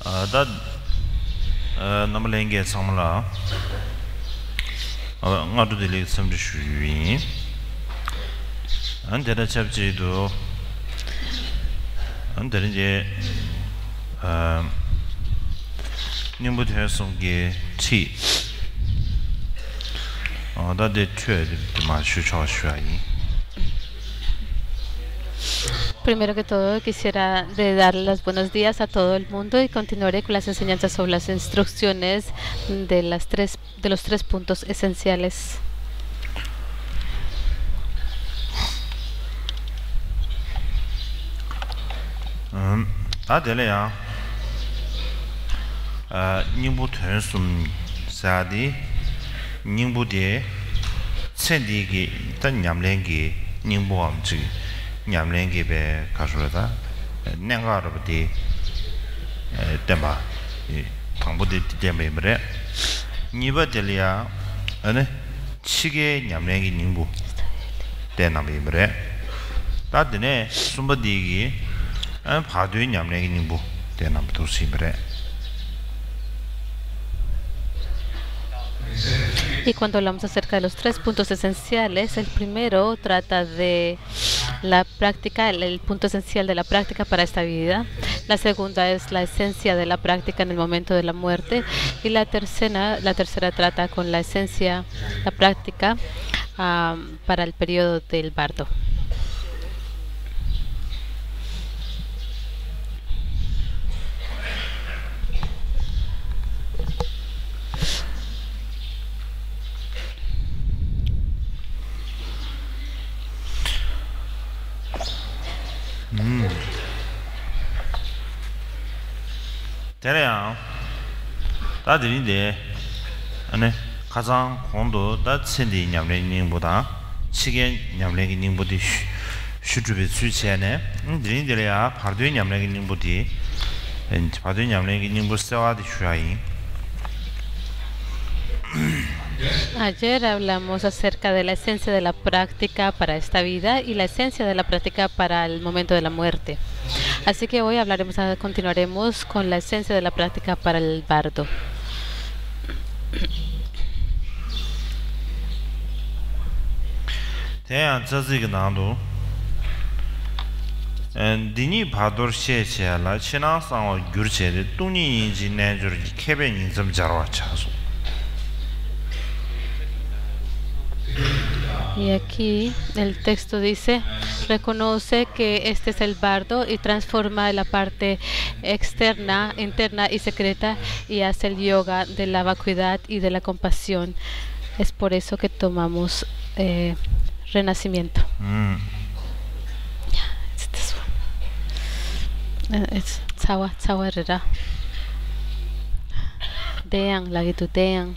다 넘을랭게 상물라 나도 들리 섬주 주인 안데라 잡지도 안데는 이제 님부 대성게 치 다데 최 마 수초 수아이 Primero que todo, quisiera dar los buenos días a todo el mundo y continuaré con las enseñanzas sobre las instrucciones de los tres puntos esenciales. 아델이야 님부 퇴숨 사디 님부데 첸디기 단 냠랭기 님부암지 냠랭기베 가수라다 냉가르버디 템바 방부디 때문에 니버델이야 아네 치게 냠랭기 님부 때나미브레 다드네 숨버디기 파도의 냠랭이 님부 대남도 시브레 Y cuando hablamos acerca de los tres puntos esenciales, el primero trata de la práctica, el punto esencial de la práctica para esta vida. La segunda es la esencia de la práctica en el momento de la muerte. Y la tercera trata con la esencia, la práctica para el periodo del bardo. 대래야 다들인데 아네 가장 공도 다 천디 냠랭님보다 치게 냠랭님보다 슈주비 수치네 드린들이야 파도의 냠랭님보다 파도의 냠랭님보다 세와디 슈아이 Ayer hablamos acerca de la esencia de la práctica para esta vida y la esencia de la práctica para el momento de la muerte. Así que hoy continuaremos con la esencia de la práctica para el bardo. 디니 바돌 셰셰라 치나상어 규르체데 뚱니 인지 내줄 케벤 인점 자로 차소 Y aquí el texto dice, reconoce que este es el bardo y transforma la parte externa, interna y secreta y hace el yoga de la vacuidad y de la compasión. Es por eso que tomamos renacimiento. It's this one. It's Tsawa Herrera. Dean, lagitu Dean.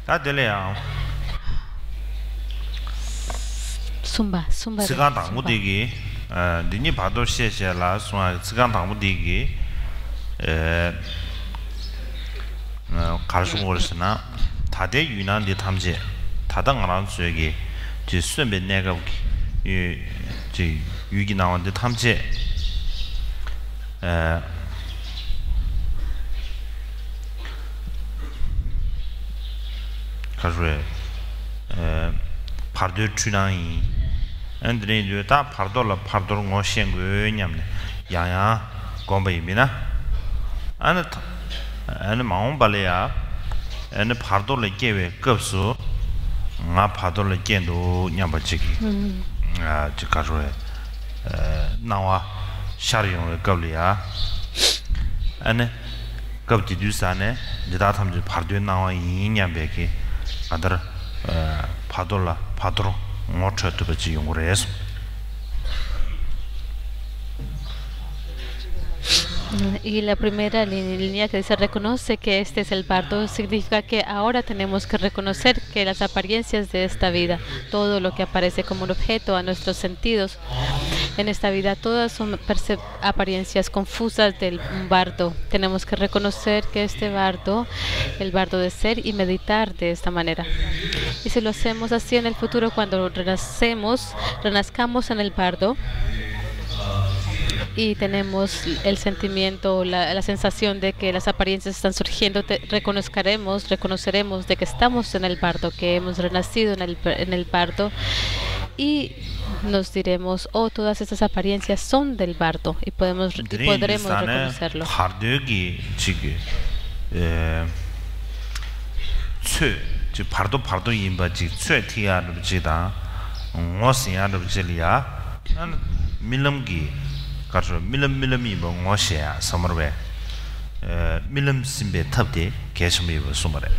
다들이야 Zumba. 시간 당무되기 니니 바돌 셰셰라 수아 시간 당무되기 갈수고르스나 다대 유난디 탐제 다당하는 수역이 지 순배 내가 이 유기 나온데 탐제 가르에 파르드 추나이 안드레 다 파르돌라 파르돌 ngo시엔고 냠네 야야 곰베이미나 아니 마옹발이야 아니 파르돌레 게베 급수 나 파르돌레 겐도 냠바지기 지 가르에 나와 샤리용의 겁리야 아니 겁지두사네 지다 탐지 파르드 나와 이냠베기 아들 파돌라 파도로 모처도 같이 용을 해서 Y la primera línea que dice reconoce que este es el bardo significa que ahora tenemos que reconocer que las apariencias de esta vida, todo lo que aparece como un objeto a nuestros sentidos, En esta vida todas son apariencias confusas del bardo. Tenemos que reconocer que este bardo, el bardo de ser, y meditar de esta manera. Y si lo hacemos así en el futuro, cuando renazcamos en el bardo, y tenemos el sentimiento, la sensación de que las apariencias están surgiendo, reconoceremos de que estamos en el bardo, que hemos renacido en el bardo, y nos diremos, oh, todas estas apariencias son del bardo, y podremos reconocerlo. pardo yimba ji chue tia ru ji da ngo sin ya ru ji li ya milam gi ka ro milam mi bo ngo she ya samar be milam simbe thap de ke shmi bo sumare.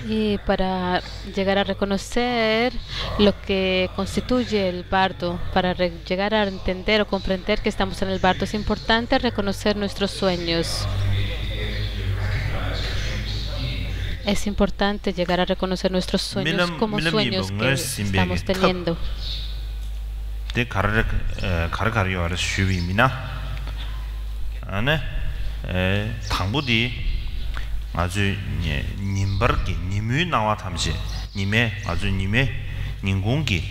Y para llegar a reconocer lo que constituye el bardo, para llegar a entender o comprender que estamos en el bardo, es importante reconocer nuestros sueños. Es importante llegar a reconocer nuestros sueños como sueños que estamos teniendo. 아주 님버기 님이 나와 탐지 님의 아주 님의 님공기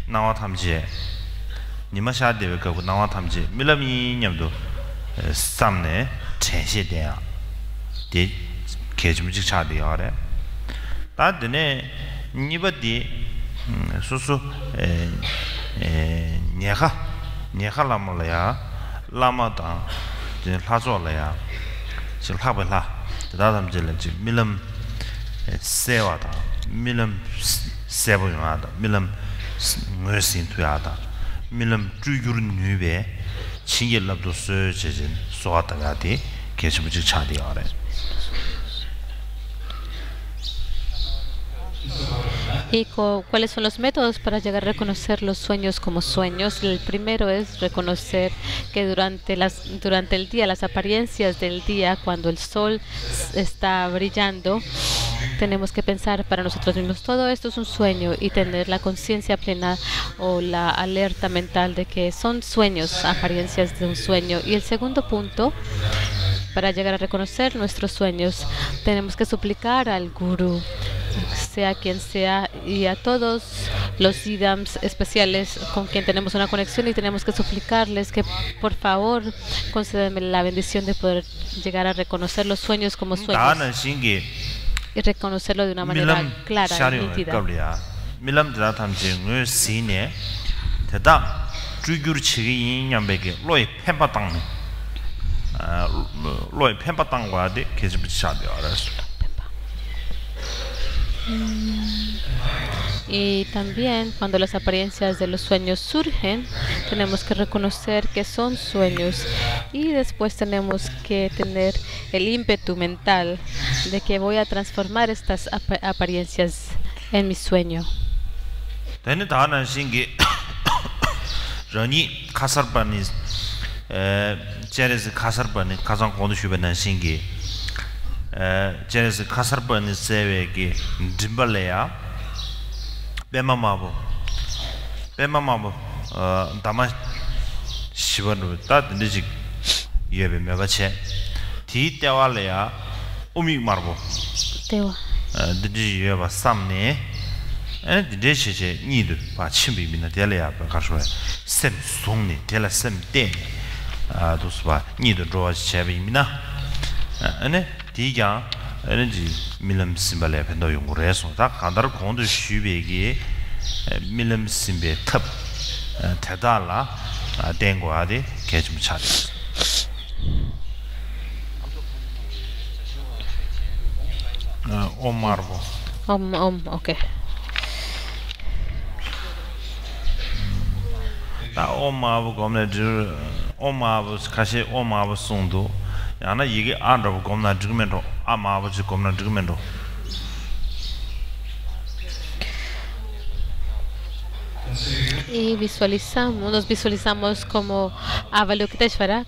나와 탐지 님마샤데 그 나와 탐지 밀람이 냠도 삼네 전시대야 데 개좀직 차대야래 다드네 니버디 수수 녀하라몰야 라마다 제 하조라야 실하블라 다담질은 밀럼 세와다 밀럼 세보야다 밀럼 뇌신투야다 밀럼 주유른 뉴베 친gel랍도 söje진 소아다가디 계시부지 차디야래. ¿Y cuáles son los métodos para llegar a reconocer los sueños como sueños? El primero es reconocer que durante el día, las apariencias del día, cuando el sol está brillando, tenemos que pensar para nosotros mismos, todo esto es un sueño, y tener la conciencia plena o la alerta mental de que son sueños, apariencias de un sueño. Y el segundo punto, para llegar a reconocer nuestros sueños, tenemos que suplicar al Gurú, sea quien sea, y a todos los idams especiales con quien tenemos una conexión, y tenemos que suplicarles que por favor concédenme la bendición de poder llegar a reconocer los sueños como sueños y reconocerlo de una manera clara y nítida. Y también cuando las apariencias de los sueños surgen, tenemos que reconocer que son sueños, y después tenemos que tener el ímpetu mental de que voy a transformar estas apariencias en mi sueño. 제네스 카서번이 세베기 짐발레야 베마마보 다마 시번으로 따든지 예베 메바체 디때와래야 오미 마르보 때와 드지 예바 삼네 드제시제 니드 바 침비미나 데레야 가서 셈 송네 데라 셈데 도스바 니드 로아시 제비미나 아네 디가 에너지 밀럼 심발에 벤도 연구를 해서 다 간다를 공도 쉬베기 밀럼 심베 탑 대달라 된거아디 개좀 차리. 오마르보. 오케이. 다 오마부 검네주 오마부 가시 오마부 송도 야나 이게 안으로 겁나 죽으면도 아마버지 겁나 죽으면도 y nos visualizamos como Avalokiteshvara,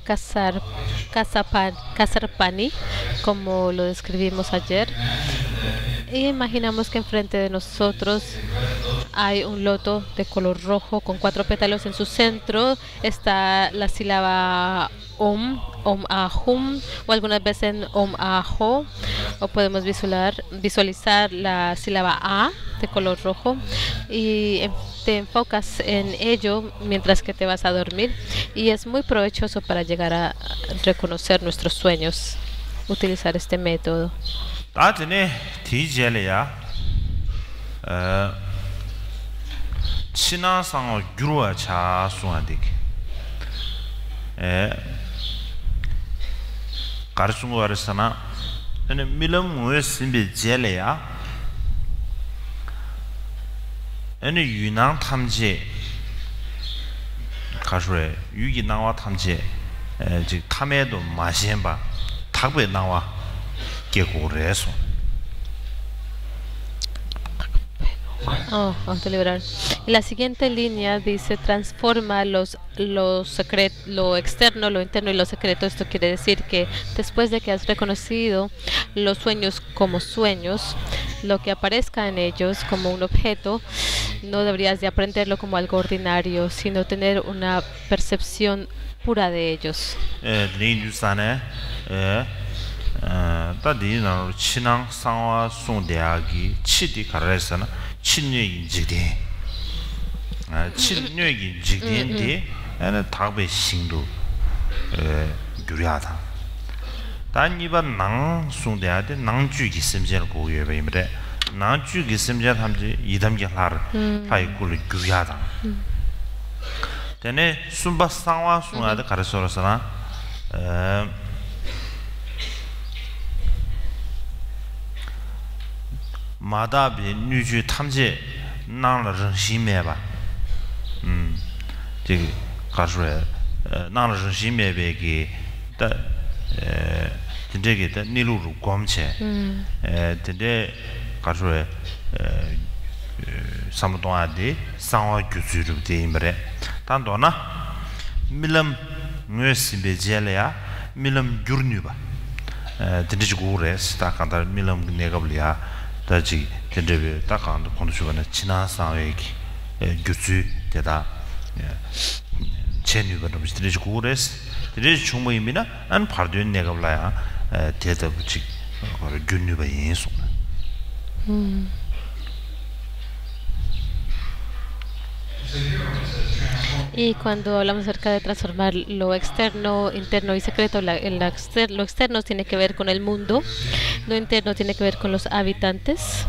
Kasarpani, como lo describimos ayer, y imaginamos que enfrente de nosotros hay un loto de color rojo con 4 pétalos en su centro. Está la sílaba Om Ahum, o algunas veces Om Aho, o podemos visualizar la sílaba A de color rojo y te enfocas en ello mientras que te vas a dormir, y es muy provechoso para llegar a reconocer nuestros sueños, utilizar este método. Yunang Tamje Kashue, Yugi Nawa Tamje, Tamedo Mashemba, Tabe Nawa, Geko Reso. La siguiente línea dice: transforma lo externo, lo interno y lo secreto. Esto quiere decir que después de que has reconocido los sueños como sueños, lo que aparezca en ellos como un objeto, no deberías de aprenderlo como algo ordinario, sino tener una percepción pura de ellos. Chinang Sangwa Songdeagi, Chidi Karesana, Chinui Jigdi. Chinui Jigdi, and Tabe Shindu Guriata. Taniba Nang Songdeade, Nang Jugi Simjel Goyevimre, Nang Jugi Simjel Hamji, Idam Yahar, Haikul Guriata. Then Sumba Sangwa Songade Karesorasana. 마다비 뉴주 탐제 나를 정심해봐. 저기 가수에 나를 정심해배기 다 진짜게 니루루 검체. 근데 가수에 삼동아디 상화 규수를 대임래. 단도나 밀럼 뇌스베젤이야 밀럼 귤뉴바. 근데 저거래 스타칸다 밀럼 내가블이야. 다지 근데 딱한도 konuşuyorlar Çin 상회기 교수 대다 제뉴버는 비슷해지 고레스 드레지 충분히미나 안 파르된 내가 몰라야 대다 붙이 거를 균류바 인수. Y cuando hablamos acerca de transformar lo externo, interno y secreto, lo externo tiene que ver con el mundo, lo interno tiene que ver con los habitantes.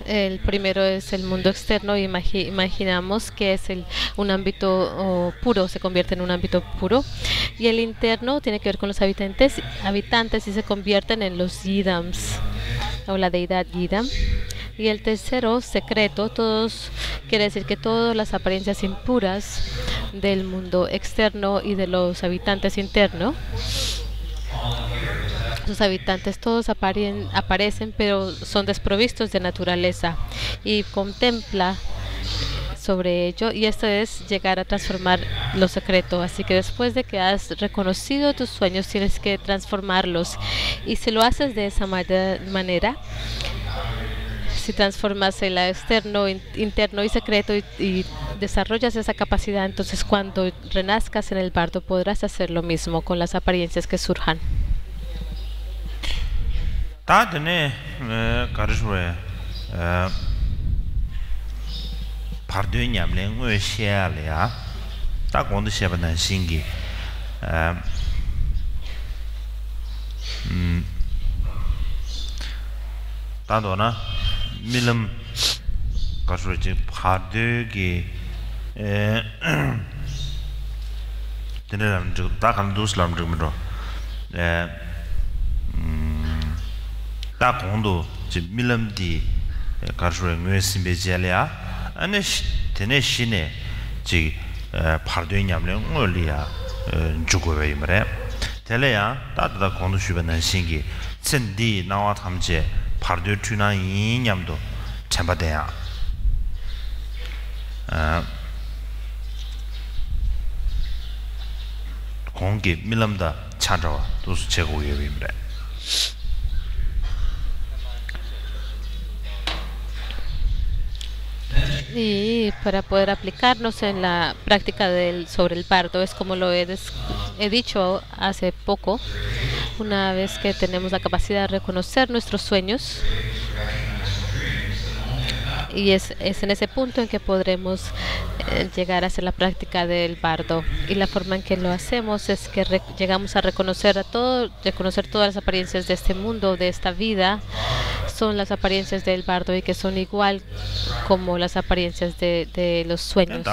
El primero es el mundo externo. Imaginamos que es un ámbito puro, se convierte en un ámbito puro. Y el interno tiene que ver con los habitantes y se convierten en los Yidams, o la deidad Yidam. Y el tercero, secreto, quiere decir que todas las apariencias impuras del mundo externo y de los habitantes internos, sus habitantes todos aparecen, pero son desprovistos de naturaleza, y contempla sobre ello, y esto es llegar a transformar lo secreto. Así que después de que has reconocido tus sueños, tienes que transformarlos, y si lo haces de esa manera, si transformas el externo, interno y secreto y desarrollas esa capacidad, entonces cuando renazcas en el bardo podrás hacer lo mismo con las apariencias que surjan. 밀음 가수지 파드기 데네람 저 다간 두슬람 좀으로 다 공도 지 밀음디 가수의 뇌심베젤이야 아니 데네 신에 지 파드냐면 올리야 죽어왜 말해 텔레야 다다 공도 주변은 신기 cen디 나와 탐제 파르드 투나 이냠도 참바대야 공기 밀람다 찾아와 도수 제고예입니다. Y para poder aplicarnos en la práctica sobre el parto, es como he dicho hace poco, una vez que tenemos la capacidad de reconocer nuestros sueños, y es en ese punto en que podremos llegar a hacer la práctica del bardo. Y la forma en que lo hacemos es que llegamos a reconocer todas las apariencias de este mundo, de esta vida, son las apariencias del bardo y que son igual como las apariencias de los sueños.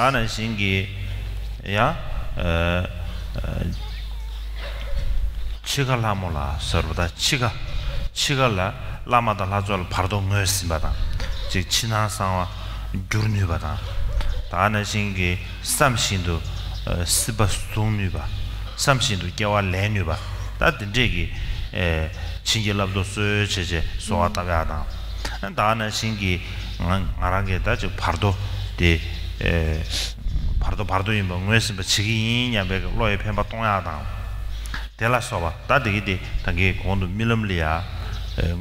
즉 친하상와 규르니바다 다나신게 삼신도 스바스동니바 삼신도 개와 레니바 다든지기 친gel랍도 소제제 소아다가다 다나신게 알아게다 즉 바르도 데 바르도이 뭐외스 지기냐 배 로에 펜바 동야다 델라소바 다디기 당게 공도 밀름리아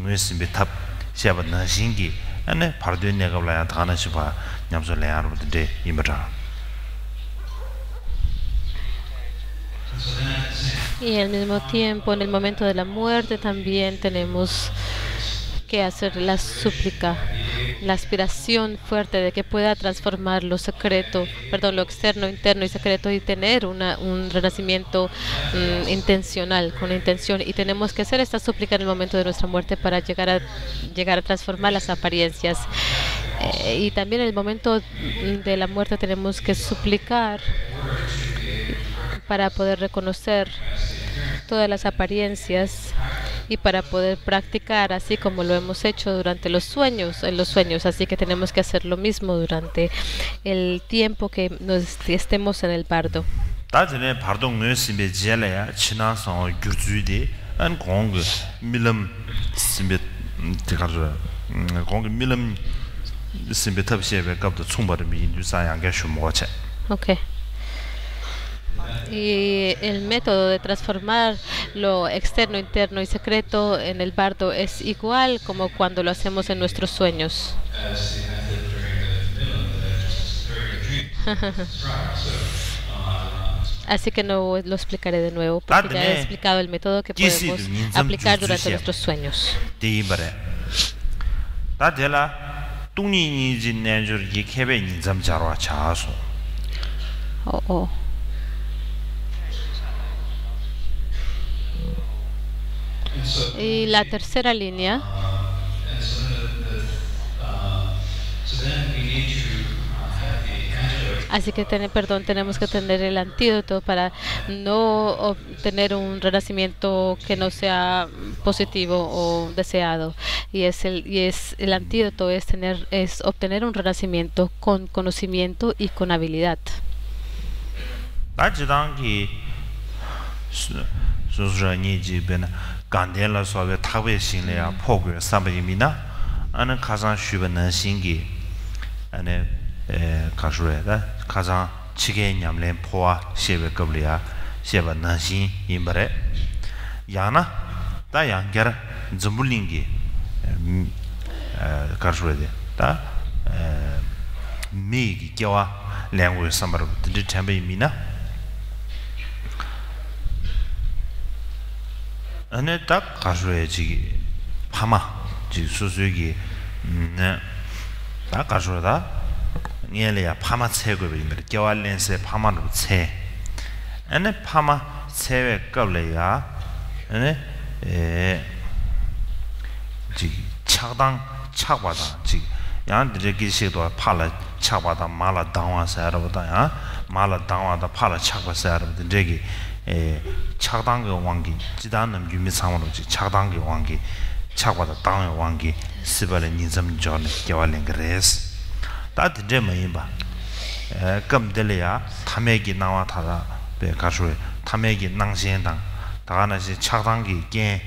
외스 탑 시아바 나신기 ane pardo negabla dhana shiba nyamso lear de imra. Y al mismo tiempo, en el momento de la muerte, también tenemos que hacer la súplica, la aspiración fuerte de que pueda transformar lo externo, interno y secreto, y tener un renacimiento intencional, con intención. Y tenemos que hacer esta súplica en el momento de nuestra muerte para llegar a transformar las apariencias. Y también en el momento de la muerte tenemos que suplicar para poder reconocer todas las apariencias y para poder practicar así como lo hemos hecho durante en los sueños. Así que tenemos que hacer lo mismo durante el tiempo que estemos en el parto. Okay. Y el método de transformar lo externo, interno y secreto en el bardo es igual como cuando lo hacemos en nuestros sueños. Así que no lo explicaré de nuevo, porque ya he explicado el método que podemos aplicar durante nuestros sueños. Y la tercera línea, así que tenemos que tener el antídoto para no obtener un renacimiento que no sea positivo o deseado. Y el antídoto es obtener un renacimiento con conocimiento y con habilidad. 간델라 소베 타베 신레야 포고 삼베미나 아는 가장 쉬변은 신기 안에 가주에다 가장 지게 냠렘 포와 셰베 겁리야 셰바 나신 임바레 야나 다 양게라 좀불링기 가주에데 다 미기 겨와 랭고 삼바로 드 템베미나 ane tak kashuye chigi pama chigi susuyogi tak kashuye da nyele ya pama tse gobe imere gyawa lense pama rup tse ane pama tsewe kable ya ane chigi chakdang chakbada chigi yang dire gishigdo pala chakbada mala dangwa sayarabada ya mala dangwa da pala chakba sayarabada dire 착당의 왕기 지단은 유미 상으로지 착당의 왕기 착과다 당의 왕기 스발의 인점 전에 겨울엔 그레스 다들 뭐이봐 금들이야 탐액이 나와 타다 배 가수에 탐액이 낭신당 다가나시 착당기 게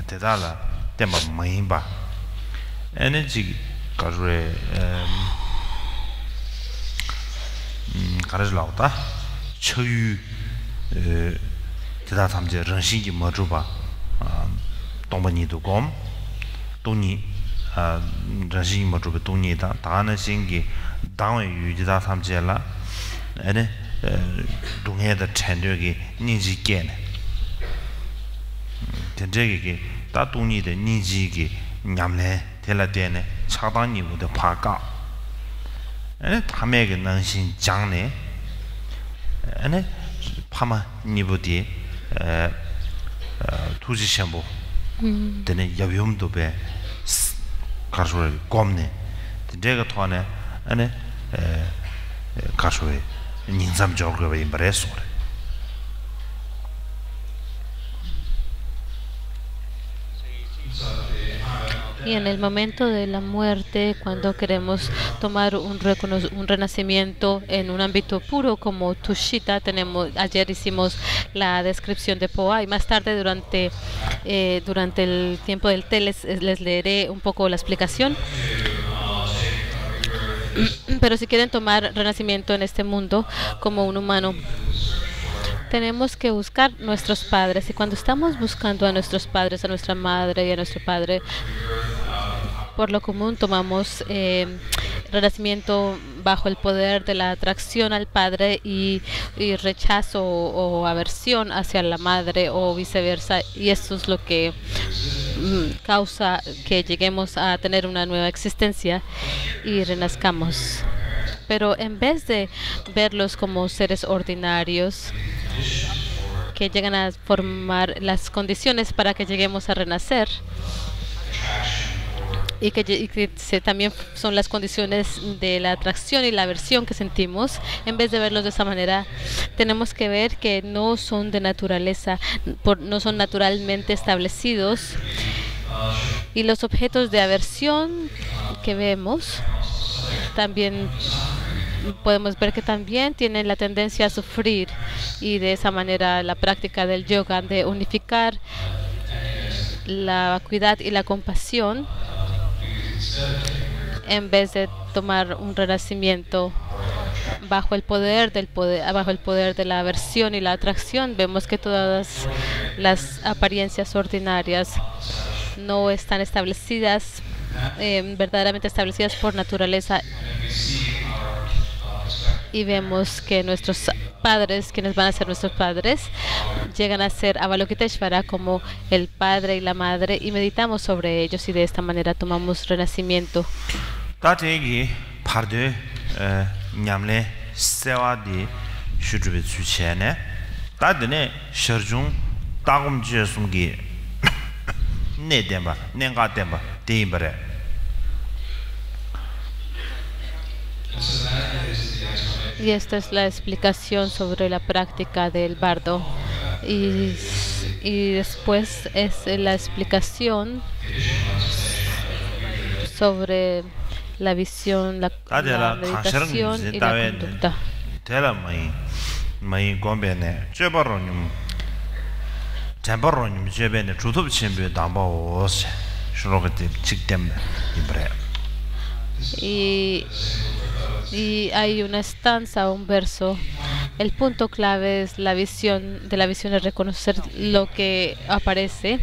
대달라 때마 뭐이봐 에너지 가수에 가르라우다 처유 대다 삼제 런신기 뭐주바 동번이도 곰 돈이 rashi mo rupe tungni da dana singi dangwe yuji da samje la ene dunghe da chendyo gi ninji gene tenje gi da tungni de ninji gi nyamle tela dene chadang ni bu de pa ga ene tame ge nangshin jangne ene pama ni bu di tuji shambo dene yabyum be 가르소를 곰네 내가 토하네 아니 가르소에 닌삼적으로 왜 임바레소 Y en el momento de la muerte, cuando queremos tomar un renacimiento en un ámbito puro como Tushita, ayer hicimos la descripción de Poa y más tarde durante el tiempo del té les leeré un poco la explicación. Pero si quieren tomar renacimiento en este mundo como un humano, tenemos que buscar nuestros padres, y cuando estamos buscando a nuestros padres, a nuestra madre y a nuestro padre, por lo común tomamos renacimiento bajo el poder de la atracción al padre y rechazo o aversión hacia la madre o viceversa, y esto es lo que causa que lleguemos a tener una nueva existencia y renazcamos. Pero en vez de verlos como seres ordinarios que llegan a formar las condiciones para que lleguemos a renacer, y que también son las condiciones de la atracción y la aversión que sentimos, en vez de verlos de esa manera, tenemos que ver que no son de naturaleza, no son naturalmente establecidos, y los objetos de aversión que vemos también podemos ver que también tienen la tendencia a sufrir, y de esa manera la práctica del yoga de unificar la vacuidad y la compasión en vez de tomar un renacimiento bajo el poder de la aversión y la atracción, vemos que todas las apariencias ordinarias no están establecidas, verdaderamente establecidas por naturaleza, y vemos que nuestros padres, quienes van a ser nuestros padres, llegan a ser Avalokiteshvara como el padre y la madre, y meditamos sobre ellos, y de esta manera tomamos renacimiento. Tategi parde nyamle sewadi shujube suchene tadene sherjung tagum jesumgi ne demba nenga demba deimbare. Y esta es la explicación sobre la práctica del bardo. Y después es la explicación sobre la visión, la meditación y la conducta. Y hay una estanza, un verso. El punto clave es la visión, es reconocer lo que aparece,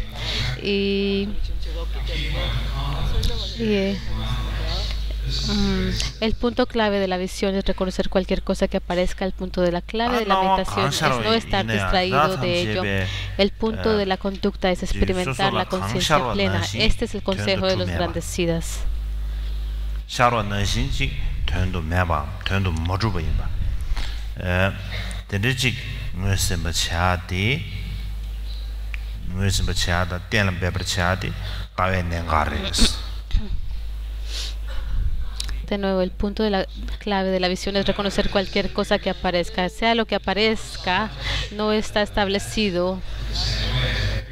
el punto clave de la visión es reconocer cualquier cosa que aparezca. El punto de la clave de la meditación es no estar distraído de ello. El punto de la conducta es experimentar la conciencia plena. Este es el consejo de los grandes siddhas. Tendo meba, tendo mojuba imba. Tendrechik nuesemba chadi, nuesemba chada, tenlam beber chadi, tawe nengares. De nuevo, el punto de la clave de la visión es reconocer cualquier cosa que aparezca. Sea lo que aparezca, no está establecido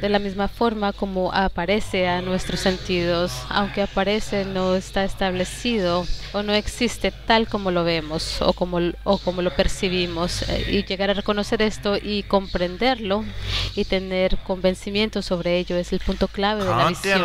de la misma forma como aparece a nuestros sentidos. Aunque aparece, no está establecido o no existe tal como lo vemos o como lo percibimos. Y llegar a reconocer esto y comprenderlo y tener convencimiento sobre ello es el punto clave de la visión.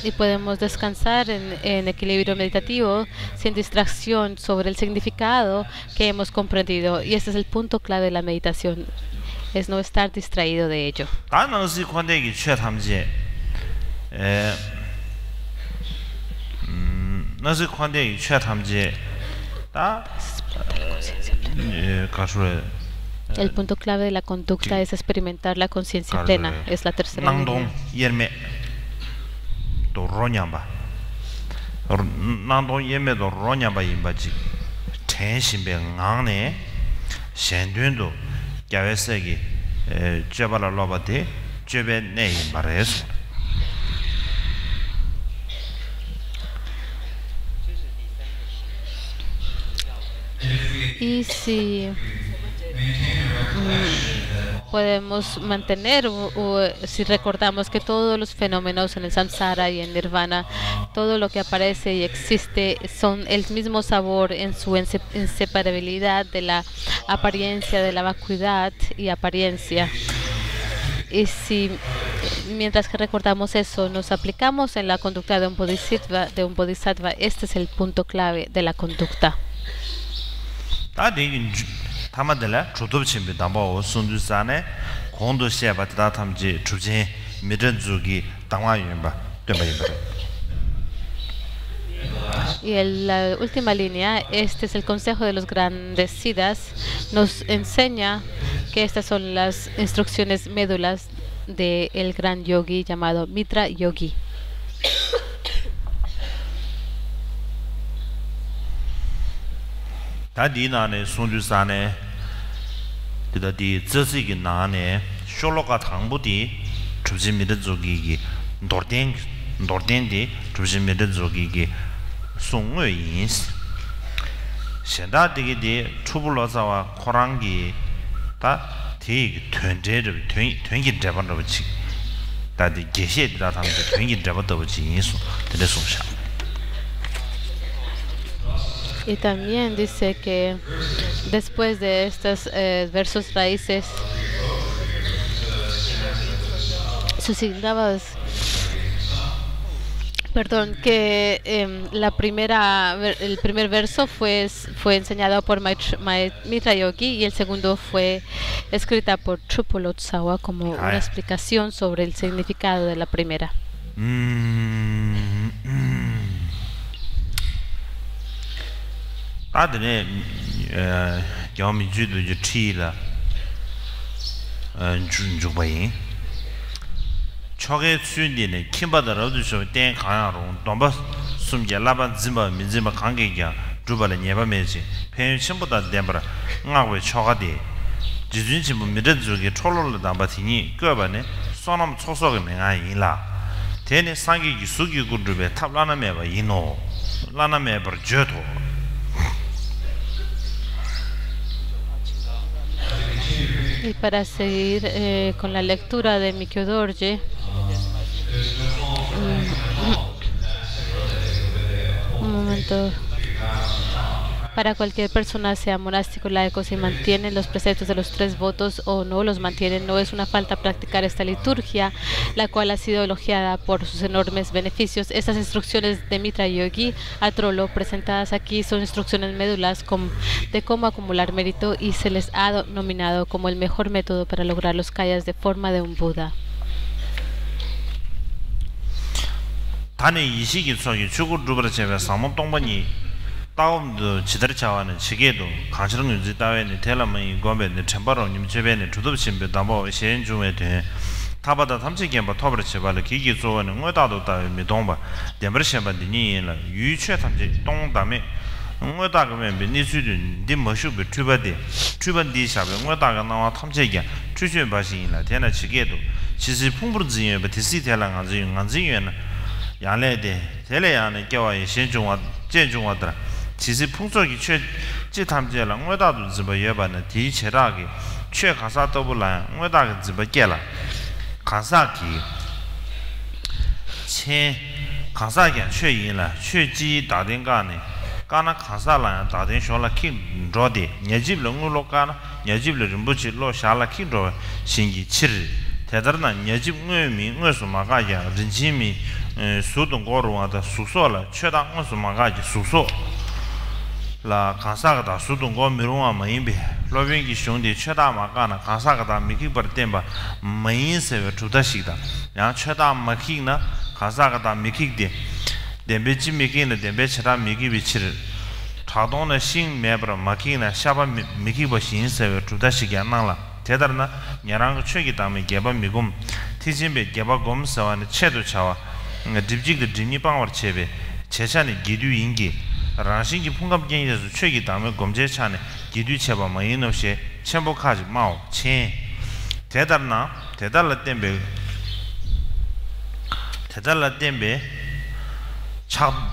Y podemos descansar en equilibrio meditativo, sin distracción sobre el significado que hemos comprendido. Y este es el punto clave de la meditación, es no estar distraído de ello. El punto clave de la conducta es experimentar la conciencia plena. Es la tercera línea. Y si podemos mantener si recordamos que todos los fenómenos en el samsara y en nirvana, todo lo que aparece y existe son el mismo sabor en su inseparabilidad de la apariencia, de la vacuidad y apariencia. Y si mientras que recordamos eso nos aplicamos en la conducta de un bodhisattva, este es el punto clave de la conducta. 타마들라 조도침비 담보 순두산에 공도시에바 다탐지 주제 미전주기 당화윤바 되버리버. Y la última línea, este es el consejo de los grandes siddhas, nos enseña que estas son las instrucciones médulas del gran yogi llamado Mitra Yogi. 다디나네 순주산에 그다디 저식이 나네 쇼로가 당부디 주진미의 조기기 노르덴디 주진미의 조기기 송외인스 현다디기 추불로자와 코랑기 다 대기 튼제를 튼기 잡아놓지 다디 계시다 담도 튼기 잡아놓지 인수 되는 Y también dice que después de estos versos raíces, que el primer verso fue enseñado por Mitra Yogi y el segundo fue escrita por Trupolotsawa como una explicación sobre el significado de la primera. 아드네 겸이주도 주치라 준주바인 초게 수인디네 킴바다로도 된 강야로 넘바 숨게 라반 짐바 민짐바 관계야 주발에 예바메지 펜심보다 덴브라 응아고 초가디 지준지 미르즈게 촐로를 담바티니 끄바네 소놈 초속의 맹아이라 대네 상기기 수기 그룹에 탑라나메바 이노 라나메버 저도 Y para seguir con la lectura de Mikyo Dorje, un momento. Para cualquier persona, sea monástico, laico, si mantienen los preceptos de los 3 votos o no los mantienen, no es una falta practicar esta liturgia, la cual ha sido elogiada por sus enormes beneficios. Estas instrucciones de Mitra Yogi a Trollo presentadas aquí son instrucciones médulas de cómo acumular mérito y se les ha nominado como el mejor método para lograr los kayas de forma de un Buda. 다음도 지들차와는 시계도 강철은 유지 따위는 텔라만이 고베는 첨바로님 제베는 주도심배 담보 시행 중에 돼 타바다 탐지견바 토브르 제발을 기기 조원은 의다도 따위 미동바 뎀버시반디니라 유체 탐지 동담에 의다가면 미니수든 딤머슈브 투바데 투반디샤베 의다가 나와 탐지견 주신 바시인라 대나 시계도 지시 풍부르지에 베티시텔랑 안지윤 양래데 텔레야는 겨와의 신중화 제중화더라 지시 풍속이 최지 탐지랑 외다도 집어 예반의 디체라기 최 가사 더블라 외다가 집어 깨라 가사기 체 가사기 최인라 최지 다된가네 가나 가사라 다된 쇼라 킹 로데 녀집 롱로가나 녀집 름부치 로샤라 킹로 신기 7 대다르나 녀집 의미 의수 마가야 rinchimi 수동 거로와다 수소라 최다 의수 마가지 수소 라 간사가다 수동 거 미롱아 마인비 로빈기兄弟 최다 마가나 간사가다 미기 버템바 마인세 투다시다 야 최다 마키나 간사가다 미키데 덴베지 미기나 덴베치라 미기 비치를 타동의 신 매브라 마키나 샤바 미기버 신세 투다시게 안나라 대다르나 냐랑 최기 다음에 개바 미금 티진베 개바 검사와는 체도 차와 딥직의 진입방을 체베 제산의 기류 인기 라신기 풍감견에서 최기 다음에 검제차네 기류 체바 마이노시 첨복하지 마오 체 대다르나 대달라 땜베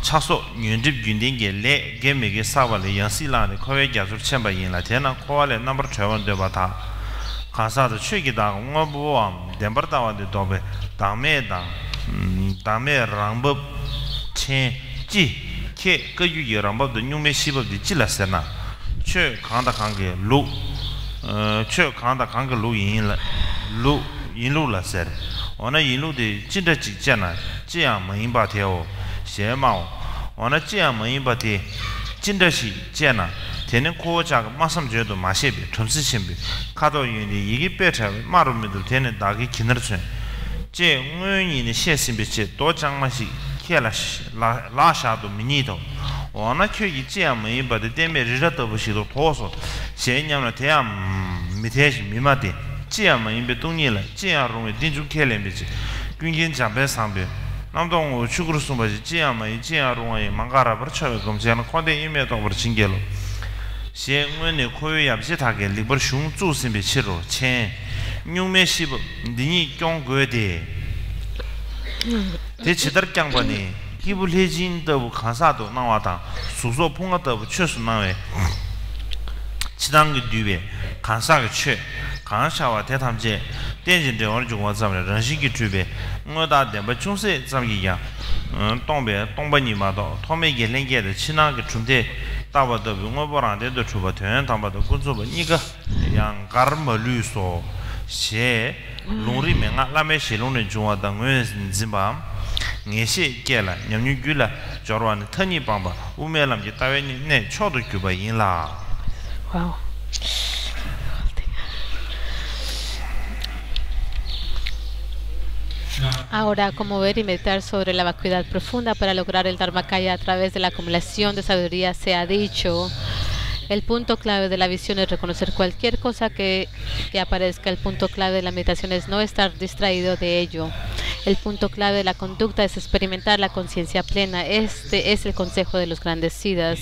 차소 윤집 윤딩게 레 게메게 사발레 양실라네 코웨 자술 쳔바 인라 대나 코알레 넘버 7 되바다 가사도 최기다 응어부와 덴버다와데 도베 다메다 다메 랑법 체지 케 거유 여람법도 뉴메 시법디 찔라세나 최 강다 강게 루최 강다 강게 루 인라 루 인루라세 오늘 인루데 진짜 직잖아 这样门把条鞋帽 오늘 这样门把的真的是见了 되는 코자가 마삼제도 마셰비 톰스신비 카도 유니 이게 빼자 마루미도 되는 나기 기너르체 제 응원이니 셰신비체 또 장마시 키라시 라샤도 미니도 오나 큐기 제암이 바데 데메 리라도 보시도 토소 셰냠나 대암 미테시 미마데 제암이 베동니라 제암롱에 딘주 켈렘비지 군긴 잠배 상배 남동 추구르 숨바지 제암이 제암롱에 망가라 버쳐 검지하는 콘데 이메도 버친게로 先问你可以也不是他给里边熊做什么事了，钱牛没西不？你讲过的，这吃点讲吧呢，基本黑金都不看啥都那话当，叔叔碰个都不确实那位，其他个对呗，看啥个缺，看啥话在他们这，电视这我就我怎么了，人性个对呗，我打电话总是怎么一样，东北你嘛到，他们也人家的，其他个准备。 다바도 응어보란데도 주바 되는 담바도 군소바 니가 양 가르마류소 셰 롱리 맹아 라메 셰롱네 중화다 뇌진 짐바 녜시 깨라 냠뉴규라 저러한 터니 방바 우메람지 따웨니 네 초도 규바 인라 와우 Ahora, como ver y meditar sobre la vacuidad profunda para lograr el Dharmakaya a través de la acumulación de sabiduría, se ha dicho, el punto clave de la visión es reconocer cualquier cosa que aparezca. El punto clave de la meditación es no estar distraído de ello. El punto clave de la conducta es experimentar la conciencia plena. Este es el consejo de los grandes siddhas.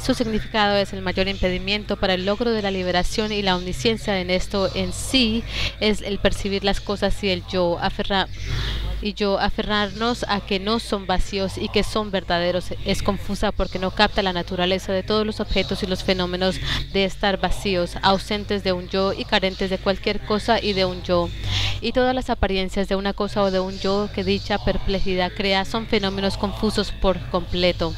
Su significado es el mayor impedimento para el logro de la liberación y la omnisciencia en esto en sí es el percibir las cosas y el yo, aferrarnos a que no son vacíos y que son verdaderos. Es confusa porque no capta la naturaleza de todos los objetos y los fenómenos de estar vacíos, ausentes de un yo y carentes de cualquier cosa y de un yo. Y todas las apariencias de una cosa o de un yo que dicha perplejidad crea son fenómenos confusos por completo.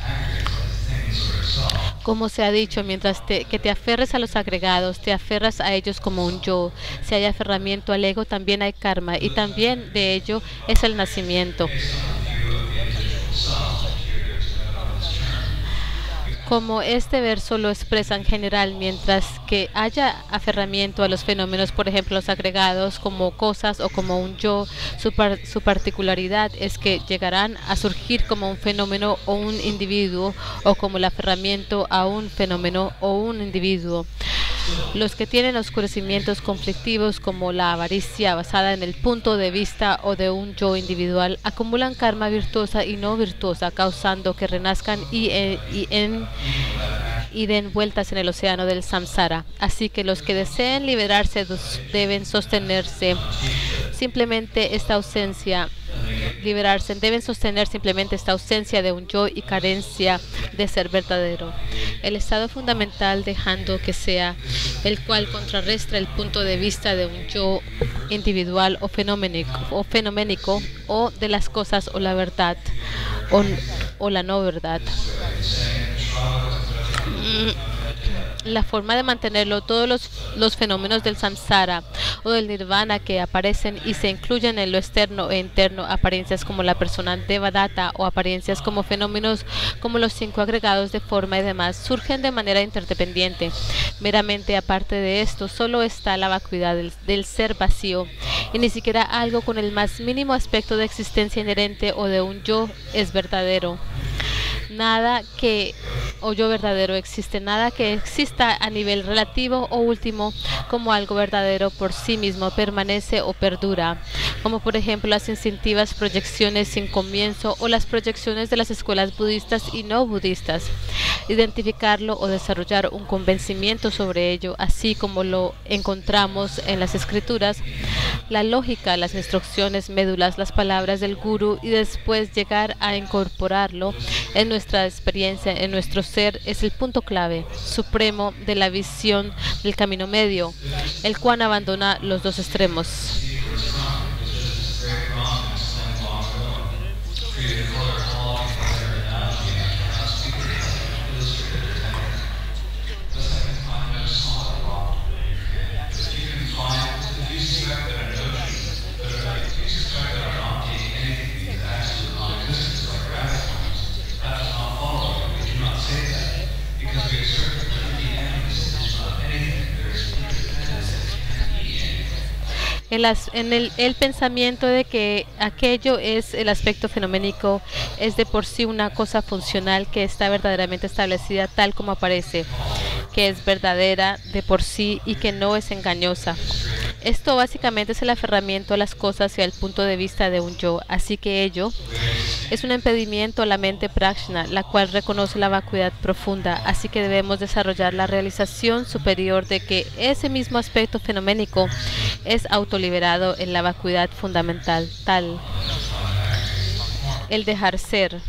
Como se ha dicho, mientras que te aferres a los agregados, te aferras a ellos como un yo. Si hay aferramiento al ego, también hay karma, y también de ello es el nacimiento. Como este verso lo expresa en general, mientras que haya aferramiento a los fenómenos, por ejemplo, los agregados como cosas o como un yo, su particularidad es que llegarán a surgir como un fenómeno o un individuo, o como el aferramiento a un fenómeno o un individuo. Los que tienen oscurecimientos conflictivos como la avaricia basada en el punto de vista o de un yo individual acumulan karma virtuosa y no virtuosa, causando que renazcan y den vueltas en el océano del samsara. Así que los que deseen liberarse deben sostenerse simplemente esta ausencia. Deben sostener simplemente esta ausencia de un yo y carencia de ser verdadero. El estado fundamental, dejando que sea el cual contrarresta el punto de vista de un yo individual o fenoménico o de las cosas o la verdad o la no verdad. La forma de mantenerlo, todos los fenómenos del samsara o del nirvana que aparecen y se incluyen en lo externo e interno, apariencias como la persona Devadatta o apariencias como fenómenos como los 5 agregados de forma y demás, surgen de manera interdependiente. Meramente aparte de esto, solo está la vacuidad del ser vacío, y ni siquiera algo con el más mínimo aspecto de existencia inherente o de un yo es verdadero. Nada que o yo verdadero existe, nada que exista a nivel relativo o último como algo verdadero por sí mismo permanece o perdura, como por ejemplo las instintivas proyecciones sin comienzo o las proyecciones de las escuelas budistas y no budistas. Identificarlo o desarrollar un convencimiento sobre ello, así como lo encontramos en las escrituras, la lógica, las instrucciones, médulas, las palabras del gurú, y después llegar a incorporarlo en nuestra experiencia, en nuestro ser, es el punto clave supremo de la visión del camino medio, el cual abandona los dos extremos. El pensamiento de que aquello es el aspecto fenoménico es de por sí una cosa funcional que está verdaderamente establecida tal como aparece, que es verdadera de por sí y que no es engañosa. Esto básicamente es el aferramiento a las cosas y al punto de vista de un yo, así que ello es un impedimento a la mente prajna, la cual reconoce la vacuidad profunda, así que debemos desarrollar la realización superior de que ese mismo aspecto fenoménico es autoliberado en la vacuidad fundamental, tal, el dejar ser.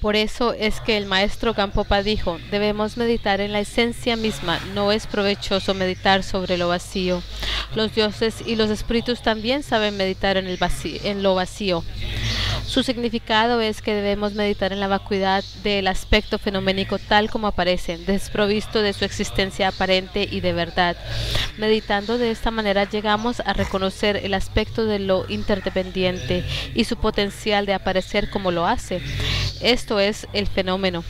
Por eso es que el maestro Gampopa dijo, debemos meditar en la esencia misma, no es provechoso meditar sobre lo vacío. Los dioses y los espíritus también saben meditar en lo vacío. Su significado es que debemos meditar en la vacuidad del aspecto fenoménico tal como aparece, desprovisto de su existencia aparente y de verdad. Meditando de esta manera llegamos a reconocer el aspecto de lo interdependiente y su potencial de aparecer como lo hace. Esto es el fenómeno.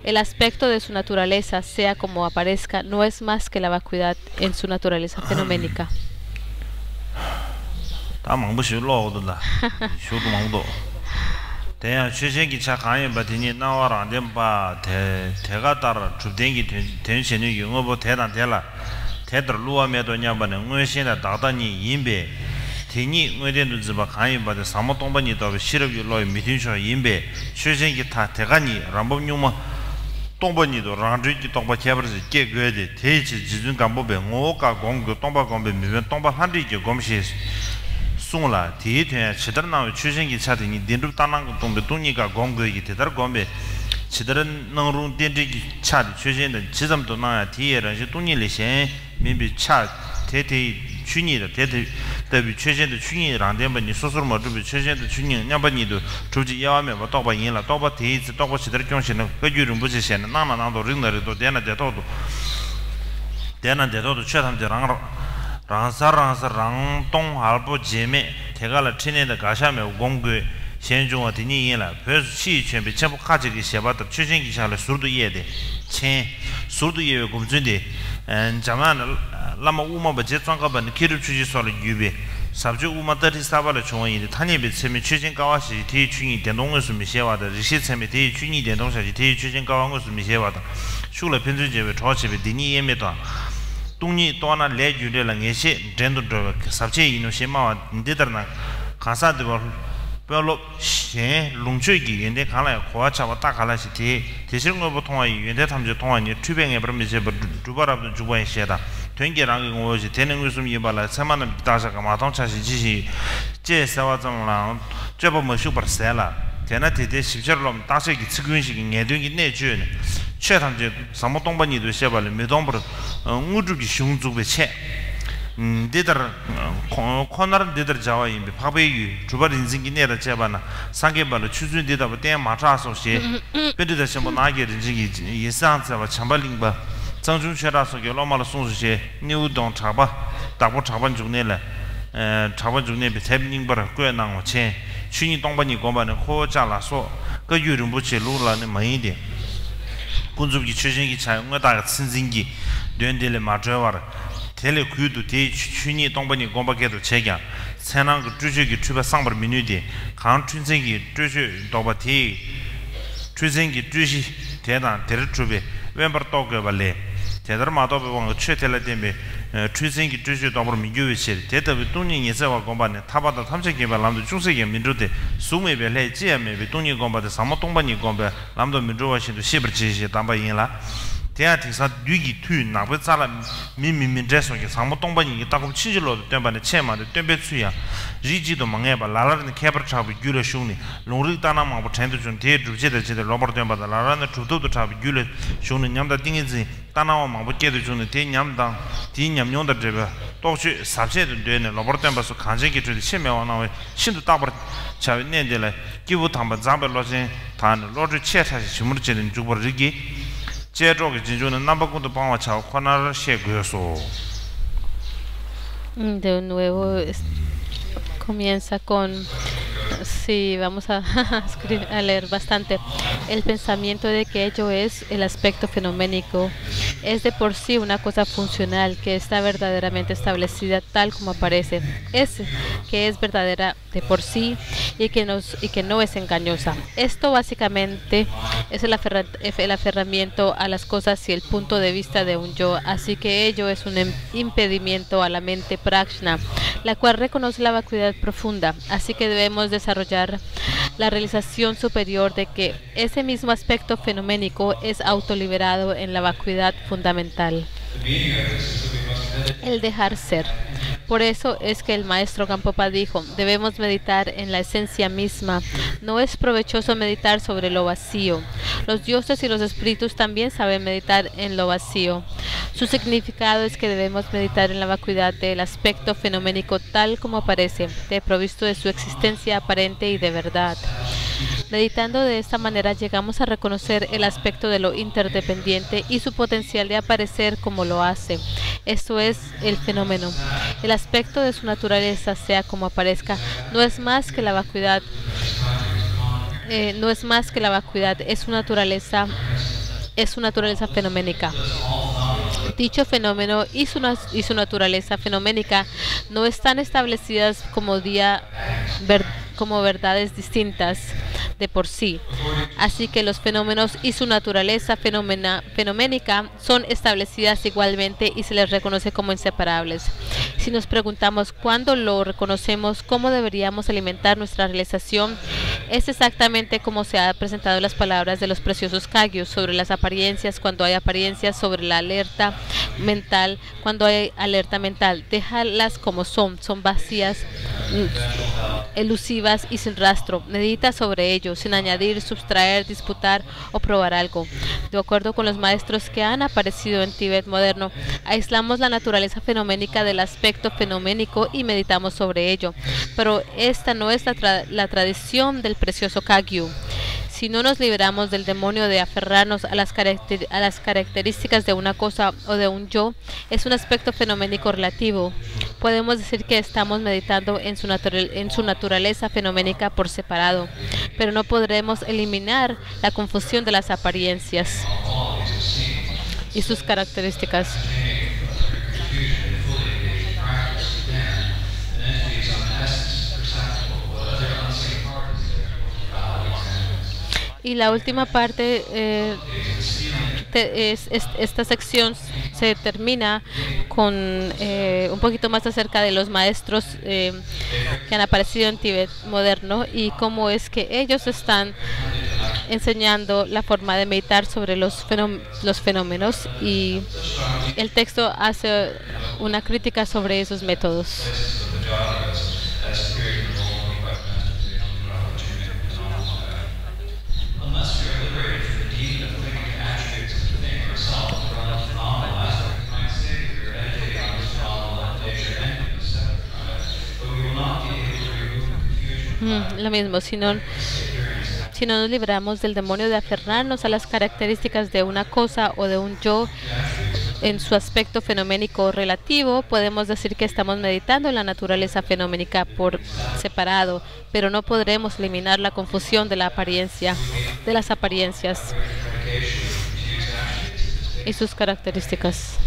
El aspecto de su naturaleza, sea como aparezca, no es más que la vacuidad en su naturaleza fenoménica. Tini ngöden du ziba kanyi bade samo tongpa ni tobe shirab yu loy mitin sho yinbe shushen ki ta tega ni rambob nyuma tongpa ni do rangzhui ki tongpa kebar zi ge goe de te chi jizun kambo be ngo ka gong go tongpa gombe miwen tongpa handri ki gomshi sung la ti tuya chidar nawe shushen ki cha tini dindrub tanang tongbe tungni ka gong goe ki tedar gombe chidar nangrung dindri ki cha di shushen de chizam to naya ti ye rangshi tungni le shen mimbi cha te chuni da te bi chöjen de chuni rangden ba ni sosor mo zhubi chöjen de chuni nyamba ni do zhuji yawa me ba tokba yin la tokba te yi zi tokba shidar kyong shen ge gyu rin bu zi shen na na do ring na ri do dena de to do che tham je rang tong hal bo je me te ga la chine de ga sha me gong gu xian zhong wa de ni yin la pe shi chuan bi chen bu kha ji ge xie ba de chöjen gi sha le sur du ye de chen sur du ye gom zun de jaman lama uma ba je tsanga ba ni kiru chuji so le yube sabju uma ta ri sa ba le chong yin de tani be chemi chujin ga wa shi ti chuni den dong su mi xie wa de ri shi chemi ti chuni den dong sha ji ti chujin ga wa su mi xie wa de shu le pin zu je be chao chi be di ni ye me da dong ni do na le ju le la nge shi den do de sabje yin no xie ma wa de dar na ka sa de ba 별로 신 롱주기 연대 가라 고아차와 딱 가라시 대신 거 보통은 연대 탐지 통화니 투뱅에 버면 이제 두바랍도 주고에 시다 된게랑 뭐지 되는 것좀 이발라 세만은 다사가 마통 차시 지시 제 사와정랑 저번 슈퍼셀라 되나 되게 십절로 다세기 측근식이 내등이 내주네 최탐지 사모동반이도 시발을 메동버 우주기 슝주베 채 데더 코너를 데더 자와 임비 파베유 주발 인생이 내려 잡아나 상계발로 추준 데다 때 마차서시 베드다 셴보 나게 인생이 예상자와 참발링바 정중셔라서 결로말로 송수시 뉴동 차바 다고 잡은 중내래 잡은 중내 비탭닝 버려 꽤난 오체 춘이 동반이 고반은 호자라서 그 유름부치 루라는 많이데 군주기 최신기 차용가다가 신진기 된델에 맞아와라 텔레 구도 대 춘이 동반이 고바게도 제가 세상 그 주주기 주바 상벌 민유디 강 춘생기 주주 도바티 춘생기 주시 대단 대르주베 왼버 도게 발레 제대로 마도베 왕 최텔레데메 춘생기 주주 도버 민유시 대답이 동ning 예서와 공반에 타바다 탐색기 발람도 중세기 민주대 수메베 레지에메 동ning 공바데 사모 동반이 공바 람도 민주와신도 시버지시 담바인라 대야티사 뉴기 투 나베 자라 미미민제소기 사모 동반이 따고 치질로 된반에 체마데 된베츠야 리지도 망해바 라라는 캐버차비 귤레 쇼니 롱리 따나마 버텐도 좀 대주제데 제데 로버트 된바다 라라는 주도도 차비 귤레 쇼니 냠다 띵이지 따나와 망버게도 좀 대냠당 디냠용다 제베 또시 삽세도 되네 로버트 된바서 간제기 주디 체메와 나와 신도 따버 차비 내데래 기부 담바 잠벨로진 단 로즈 체차시 주무르제는 주버르기 제조의 진주는 남북군도 방화차 관할 시에고요. De nuevo comienza con, sí, vamos a leer bastante, el pensamiento de que ello es el aspecto fenoménico, es de por sí una cosa funcional que está verdaderamente establecida tal como aparece, es que es verdadera de por sí y que no es engañosa. Esto básicamente es el aferramiento a las cosas y el punto de vista de un yo, así que ello es un impedimento a la mente prajna, la cual reconoce la vacuidad profunda, así que debemos desarrollar la realización superior de que ese mismo aspecto fenoménico es autoliberado en la vacuidad fundamental. El dejar ser. Por eso es que el maestro Gampopa dijo, debemos meditar en la esencia misma. No es provechoso meditar sobre lo vacío. Los dioses y los espíritus también saben meditar en lo vacío. Su significado es que debemos meditar en la vacuidad del aspecto fenoménico tal como aparece, desprovisto de su existencia aparente y de verdad. Meditando de esta manera llegamos a reconocer el aspecto de lo interdependiente y su potencial de aparecer como lo hace. Esto es el fenómeno. El aspecto de su naturaleza, sea como aparezca, no es más que la vacuidad. Es su naturaleza fenoménica. Dicho fenómeno y su naturaleza fenoménica no están establecidas como verdades distintas de por sí. Así que los fenómenos y su naturaleza fenoménica son establecidas igualmente y se les reconoce como inseparables. Si nos preguntamos cuándo lo reconocemos, cómo deberíamos alimentar nuestra realización, es exactamente como se ha presentado en las palabras de los preciosos Kagyus sobre las apariencias, cuando hay apariencias, sobre la alerta mental, cuando hay alerta mental. Déjalas como son vacías, elusivas y sin rastro. Medita sobre ello, sin añadir, sustraer, disputar o probar algo. De acuerdo con los maestros que han aparecido en Tíbet moderno, aislamos la naturaleza fenoménica del aspecto fenoménico y meditamos sobre ello. Pero esta no es la tradición del precioso Kagyu. Si no nos liberamos del demonio de aferrarnos a las características de una cosa o de un yo, es un aspecto fenoménico relativo. Podemos decir que estamos meditando en su naturaleza fenoménica por separado, pero no podremos eliminar la confusión de las apariencias y sus características. Y la última parte, esta sección se termina con un poquito más acerca de los maestros que han aparecido en Tíbet moderno y cómo es que ellos están enseñando la forma de meditar sobre los fenómenos, y el texto hace una crítica sobre esos métodos. Lo mismo, si no nos libramos del demonio de aferrarnos a las características de una cosa o de un yo, en su aspecto fenoménico relativo, podemos decir que estamos meditando en la naturaleza fenoménica por separado, pero no podremos eliminar la confusión de la apariencia, de las apariencias y sus características.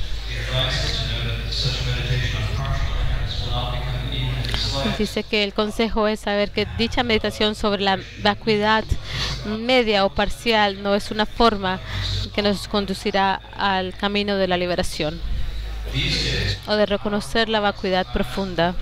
Dice que el consejo es saber que dicha meditación sobre la vacuidad media o parcial no es una forma que nos conducirá al camino de la liberación o de reconocer la vacuidad profunda.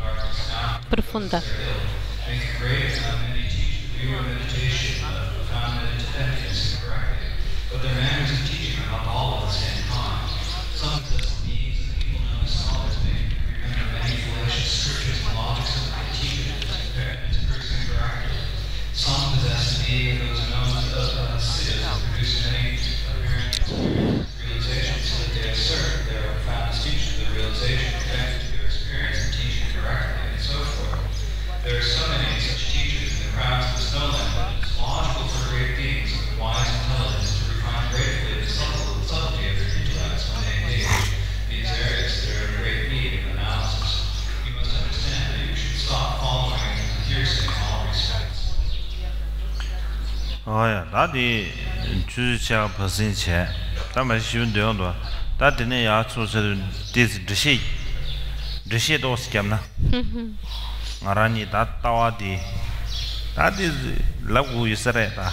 야, 나디 주자 버신체. 다만 쉬운데요. 다디네 야초서 디스 드시도 스캠나. 아라니 다타와디. 다디 라고 있어래다.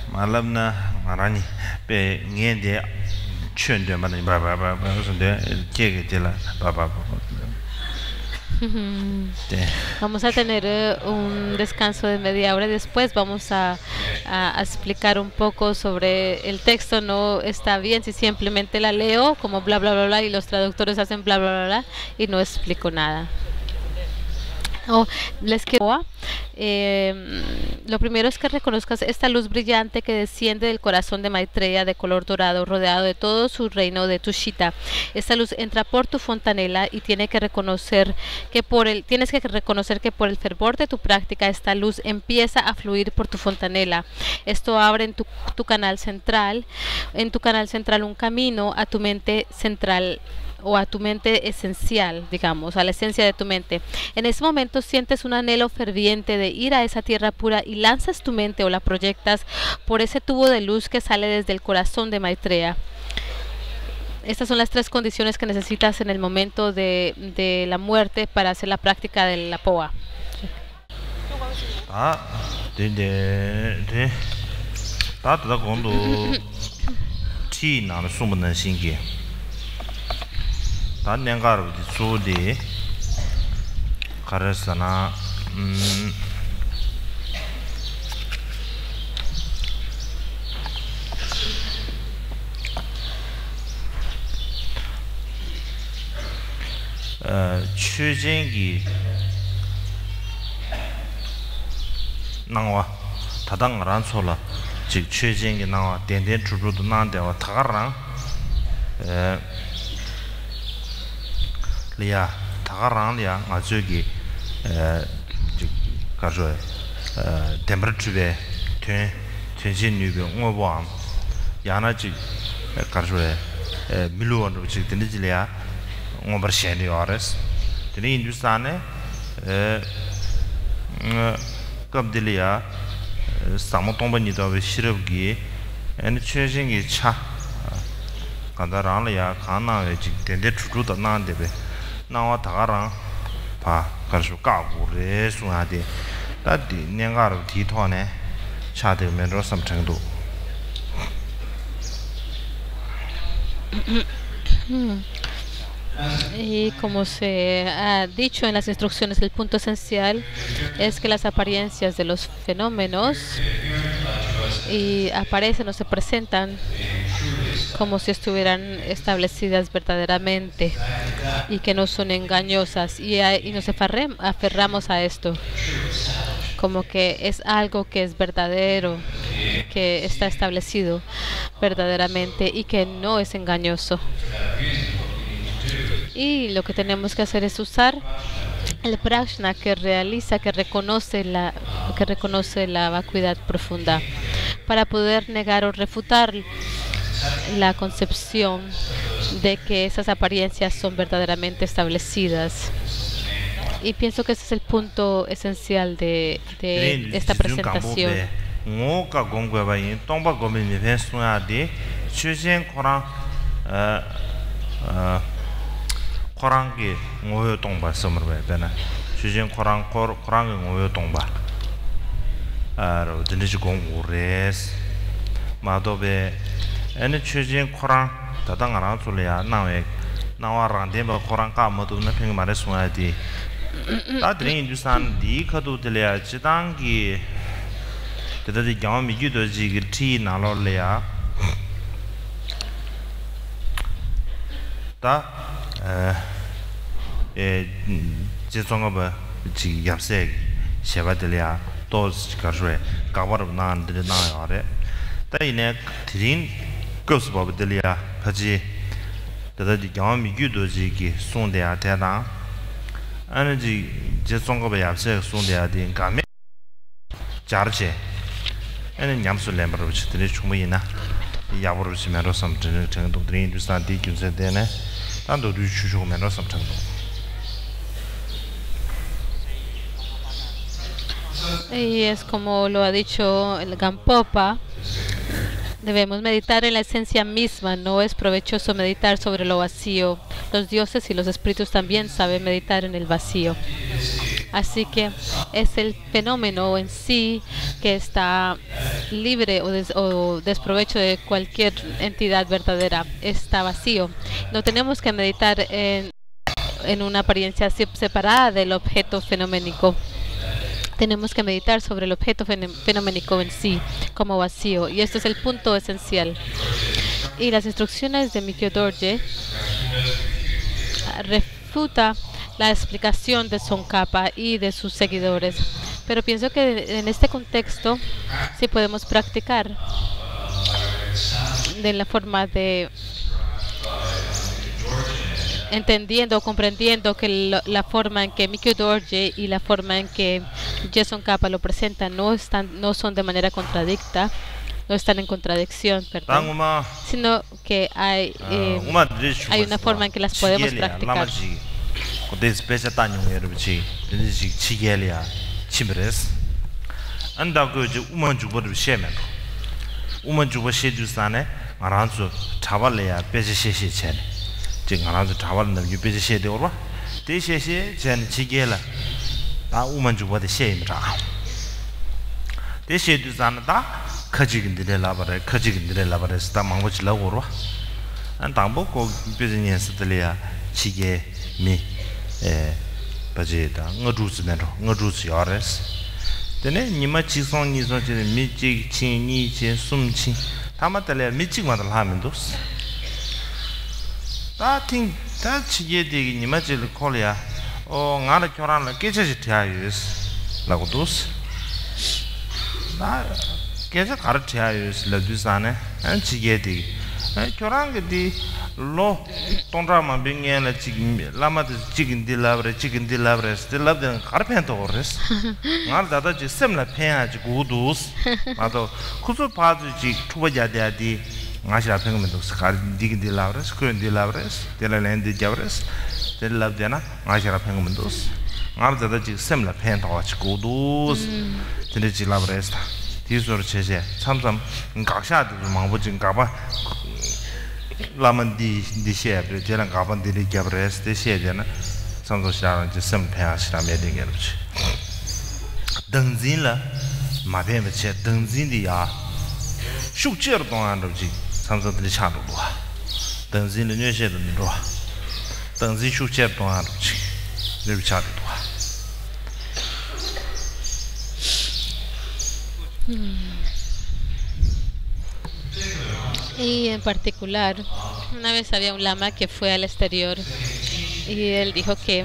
말람나 아라니 베 녜데 춘데만 바바바 무슨데 계게 되라 바바바. Vamos a tener un descanso de media hora. Después vamos a explicar un poco sobre el texto. No está bien si simplemente la leo como bla bla bla bla y los traductores hacen bla bla bla, bla y no explico nada. Les quiero lo primero es que reconozcas esta luz brillante que desciende del corazón de Maitreya de color dorado, rodeado de todo su reino de Tushita. Esta luz entra por tu fontanela y tienes que reconocer que por el fervor de tu práctica esta luz empieza a fluir por tu fontanela. Esto abre en tu canal central un camino a tu mente central o a tu mente esencial, digamos, a la esencia de tu mente. En ese momento sientes un anhelo ferviente de ir a esa tierra pura y lanzas tu mente o la proyectas por ese tubo de luz que sale desde el corazón de Maitreya. Estas son las tres condiciones que necesitas en el momento de la muerte para hacer la práctica de la POA. 단년가로 주디 가르스나 추진기 나와 다당을 소라 즉 추진기 나와 덴덴 주주도 나한테와 타가랑 리아 타가랑리아 아주기 가져 템퍼처에 텐션유비 오버 야나지 가져 밀로원으로 지금 되는지야 오버셔니 어레스 되는 인두산에 갑들이야 사모통번이도 시럽기 엔 최신기 차 간다랑리아 가나에 지금 된데 주주도 나한테베 나와 다가랑 봐 가서 까고래 수하데 다디 년가로 뒤토네 차되면서 삼청도 Y como se ha dicho en las instrucciones, el punto esencial es que las apariencias de los fenómenos aparecen o se presentan como si estuvieran establecidas verdaderamente y que no son engañosas, y nos aferramos a esto como que es algo que es verdadero, que está establecido verdaderamente y que no es engañoso. Y lo que tenemos que hacer es usar el prajna que reconoce la vacuidad profunda para poder negar o refutar la concepción de que esas apariencias son verdaderamente establecidas. Y pienso que ese es el punto esencial de esta presentación. Korangi ngoyo tongba somrbe bena shujin korangi ngoyo tongba aro dinji gong ures madobe ene shujin korang tadang ara zulya nawe nawa rande ba korang ka modu na ping mare suadi ta drin indusan di khadu delya chidangi tadadi gyami gyudo ji gti nalo leya ta 제송어바 지 yapse 쉐바들이야 도스 가르에 가버브 나한테 나야래 따이네 드린 고스바들이야 바지 다다디 경험이 유도지기 손대야 되나 아니지 제송어바 yapse 손대야 된 감에 자르제 에는 냠술렘버로 치들이 충분히나 야버로 시면로 섬드는 정도들이 인도스탄디 군세되네 tanto di chuchu me no samtang y es como lo ha dicho el Gampopa, debemos meditar en la esencia misma, no es provechoso meditar sobre lo vacío. Los dioses y los espíritus también saben meditar en el vacío. Así que es el fenómeno en sí que está libre o desprovecho de cualquier entidad verdadera. Está vacío. No tenemos que meditar en una apariencia separada del objeto fenoménico. Tenemos que meditar sobre el objeto fenoménico en sí, como vacío. Y esto es el punto esencial. Y las instrucciones de Mikio Dorje refuta la explicación de Tsongkhapa y de sus seguidores. Pero pienso que en este contexto sí podemos practicar de la forma de entendiendo o comprendiendo que la forma en que Mikio Dorje y la forma en que Tsongkhapa lo presentan no son de manera contradicta, no están en contradicción, perdón, sino que hay una forma en que las podemos practicar. Despecha tañong yerbichi dinji chigelia chimres anda go ju umanjubo de shemen umanjubo sheju sane aranzu tawalya peje sheshe chen jing aranzu tawal na yu peje she de orwa de sheshe chen chigela da umanjubo de sheim ra de sheju sane da khajigindile labare sta mangwoch la orwa an tambo ko peje nyen sitlia chige mi bajeta ngodus mero ngodus yores tene nima chisong ni so che mi chi chi ni che sum chi tamatale mi chi ma dal hamindos ta ting ta chi ye de nima che kolia o ngara kyoran la keche chi thya yus la godus na keche kar thya yus la dusane an chi ye de kyoran ge di lo tondrama binge la chigim lama de chigin dilabre stilab den karpen to ores ngal dada ji semla phen ji gudus mato kusu padu ji tuba jade adi ngashira phen do skar digin dilabre skuen dilabre delalen de javres delab dena ngashira phen do ngal dada ji semla phen to ji gudus tene ji labre sta tisor cheje samsam ngaksha de mangbo jing gaba laman di shebre jelan gaban di gabres de shejana sanzo sharan je sem pya shira me de gerch dangzin la ma be me che dangzin di ya shu che ro dong an ro ji samzo de cha ro wa dangzin le nue she de ni ro dangzin shu che dong an ro ji de cha ro wa Y en particular, una vez había un lama que fue al exterior y él dijo que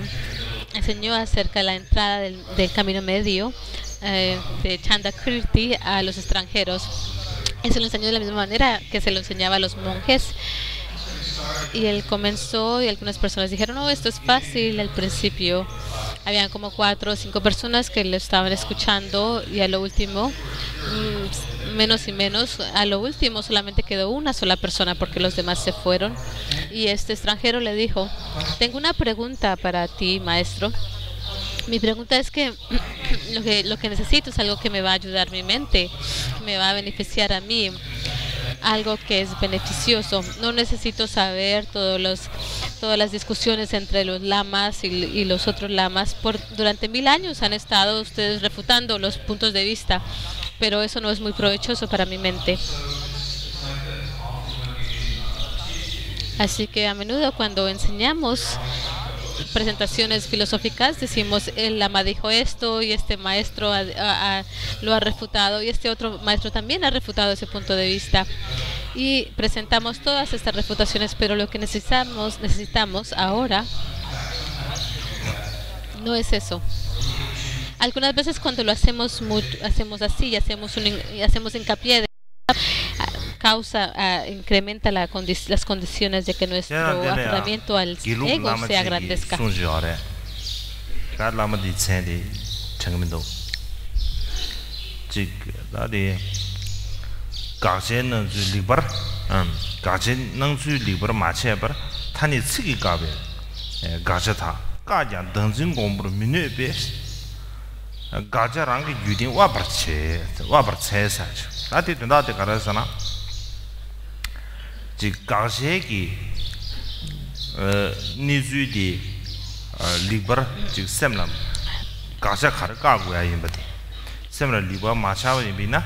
enseñó acerca de la entrada del camino medio de Chandakirti a los extranjeros. Y se lo enseñó de la misma manera que se lo enseñaba a los monjes. Y él comenzó y algunas personas dijeron, no, esto es fácil. Al principio habían como 4 o 5 personas que lo estaban escuchando y a lo último menos y menos. A lo último solamente quedó una sola persona porque los demás se fueron. Y este extranjero le dijo, tengo una pregunta para ti, maestro. Mi pregunta es que lo que necesito es algo que me va a ayudar mi mente, que me va a beneficiar a mí, algo que es beneficioso. No necesito saber todas las discusiones entre los lamas y los otros lamas. Durante 1000 años han estado ustedes refutando los puntos de vista, pero eso no es muy provechoso para mi mente. Así que a menudo cuando enseñamos presentaciones filosóficas decimos el lama dijo esto y este maestro lo ha refutado y este otro maestro también ha refutado ese punto de vista y presentamos todas estas refutaciones, pero lo que necesitamos ahora no es eso. Algunas veces cuando lo hacemos así y hacemos hincapié de incrementa las condiciones de que nuestro aferramiento al ego se agrandezca. 니주디 리버 즉 셈람 가샤 카르카고야 임바디 셈라 리버 마차위비나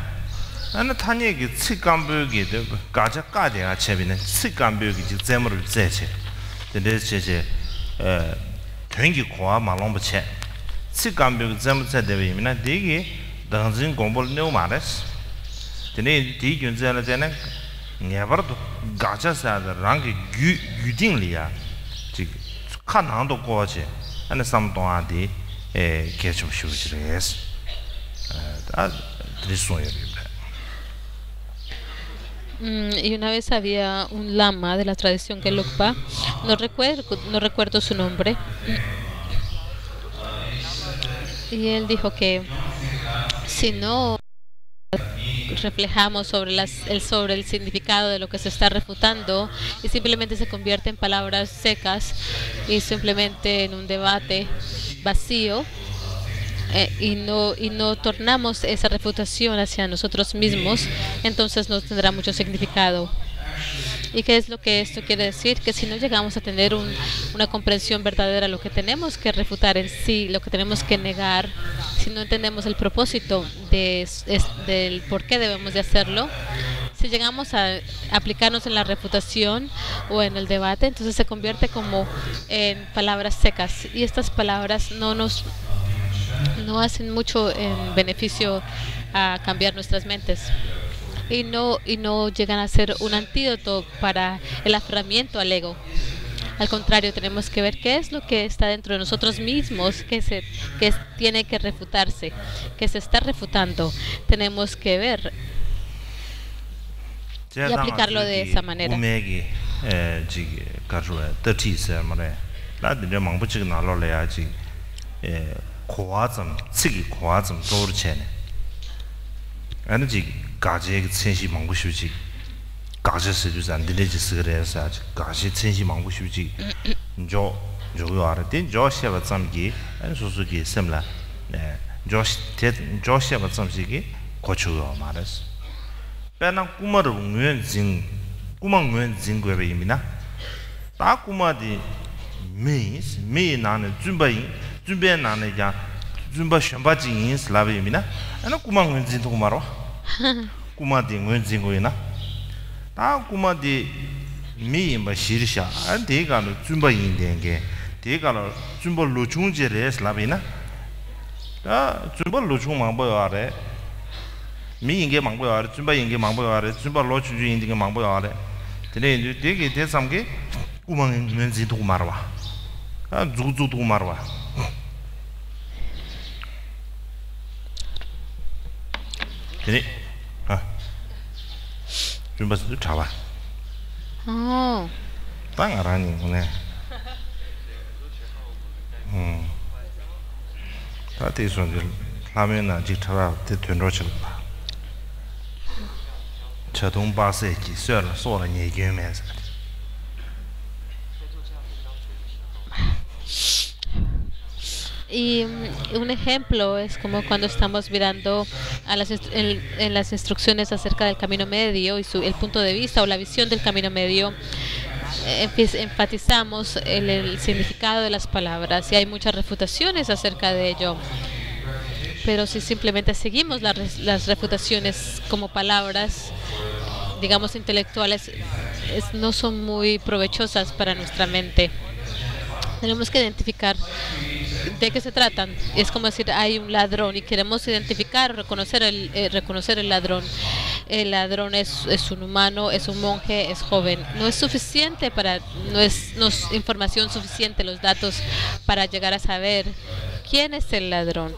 아나 타니에기 츠감부기데 가자 까데가 체비는 츠감부기 즉 셈을 제체 데데체제 된기 고아 말롱부체 츠감부기 셈체데비미나 되게 당진 공부를 내고 말했어 데네 디균자라잖아 네버도 가자사다 랑기 유딩리야 즉 칸한도 거지 안에 삼동아디 개좀 쉬우지레스 다 드리소요. Y una vez había un lama de la tradición Gelugpa, no recuerdo su nombre, y él dijo que si no reflejamos sobre el significado de lo que se está refutando y simplemente se convierte en palabras secas y simplemente en un debate vacío, y no tornamos esa refutación hacia nosotros mismos, entonces no tendrá mucho significado. ¿Y qué es lo que esto quiere decir? Que si no llegamos a tener una comprensión verdadera de lo que tenemos que refutar en sí, lo que tenemos que negar, si no entendemos el propósito del por qué debemos de hacerlo, si llegamos a aplicarnos en la refutación o en el debate, entonces se convierte como en palabras secas, y estas palabras no hacen mucho en beneficio a cambiar nuestras mentes. Y no llegan a ser un antídoto para el aferramiento al ego. Al contrario, tenemos que ver qué es lo que está dentro de nosotros mismos que tiene que refutarse, que se está refutando. Tenemos que ver y aplicarlo de esa manera. 가제 천시 망부슈지 가제스 주산 딜레지스 그래서 가시 천시 망부슈지 저거 알았대 저시가 잠기 소소기 셈라 네 저시가 잠시기 고추가 말았어 배낭 꾸마르 응wen진 꾸망wen진 거베입니다 다 꾸마디 메 나는 준비 나는 야 준비 샴바진 슬라베입니다 아나 꾸망wen진 도 말어 कुमादी गुंजिंगोइना ता कुमादी मियिंबा शिरिशा an देगानो जुंबा यिंदेंगे देगानो जुंबा लोचुंजे रेस लाबिना ता जुंबा लोचुं मांबो यारे मियिंगे मांबो यारे जुंबा यिंगे मांबो यारे जुंबा लोचुंजे यिंगे मांबो यारे देने देगे देsam게 कुमां गुंजि तो मारवा 아 जुजु तो मारवा 되네 좀 봐서 잡아. 땅 알아니 오네. 다 대선 라면나 지 잡아 대 된로 쳐 봐. Chatun Base, Sir, Sora, Yegumes. Y un ejemplo es como cuando estamos mirando a en las instrucciones acerca del camino medio y el punto de vista o la visión del camino medio. Enfatizamos el significado de las palabras y hay muchas refutaciones acerca de ello. Pero si simplemente seguimos las refutaciones como palabras, digamos, intelectuales, no son muy provechosas para nuestra mente. Tenemos que identificar de qué se tratan. Es como decir, hay un ladrón y queremos identificar, reconocer el ladrón. El ladrón es un humano, es un monje, es joven. No es suficiente no es información suficiente, los datos para llegar a saber quién es el ladrón.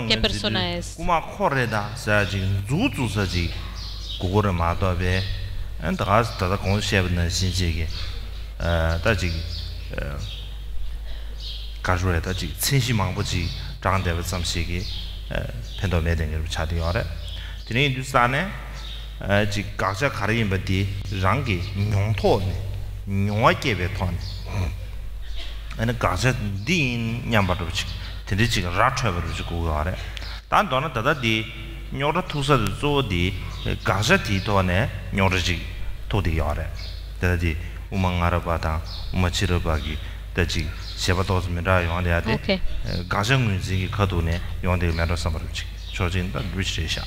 ¿Qué persona es? 가주에 다지 신시망부지 장대버 삼시기 펜도메딩을 차디어래 드네 인두산에 지 각자 가리임버디 랑기 용토네 용화게베 톤 아니 각자 딘 냠바도치 드네 지가 라트버지 고가래 단도는 다다디 녀라 투사도 조디 각자 디도네 녀르지 도디야래 다디 우망아라바다 우마치르바기 다지 세바도스 미라 용한데야데 가정문지기 카도네 용한데 메로 삼버지 조진다 리치샤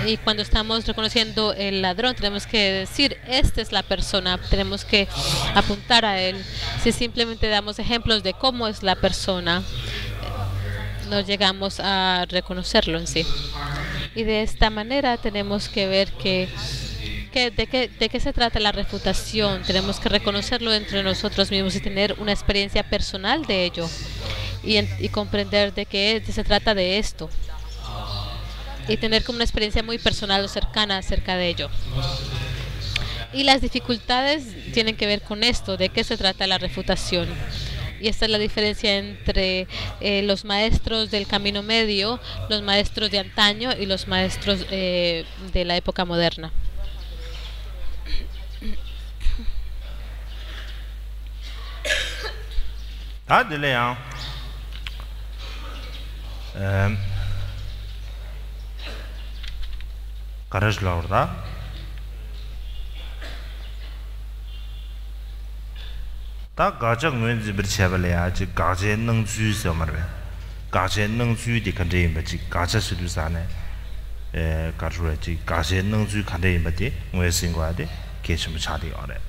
Y cuando estamos reconociendo el ladrón, tenemos que decir, esta es la persona, tenemos que apuntar a él. Si simplemente damos ejemplos de cómo es la persona, no llegamos a reconocerlo en sí. Y de esta manera tenemos que ver de qué se trata la refutación. Tenemos que reconocerlo entre nosotros mismos y tener una experiencia personal de ello y comprender de qué se trata de esto y tener como una experiencia muy personal o cercana acerca de ello. Y las dificultades tienen que ver con esto, de qué se trata la refutación. Y esta es la diferencia entre los maestros del camino medio, los maestros de antaño y los maestros de la época moderna. Garaj Lorda Ta Gajak Nwenzi Birchabale, Gaje Nung Zu Summerway, Gaje Nung Zu di Kande Bati, Gaja Sudusane, Gajurati, Gaje Nung Zu Kande Bati, Wesingwade, Kesham Chadi on it.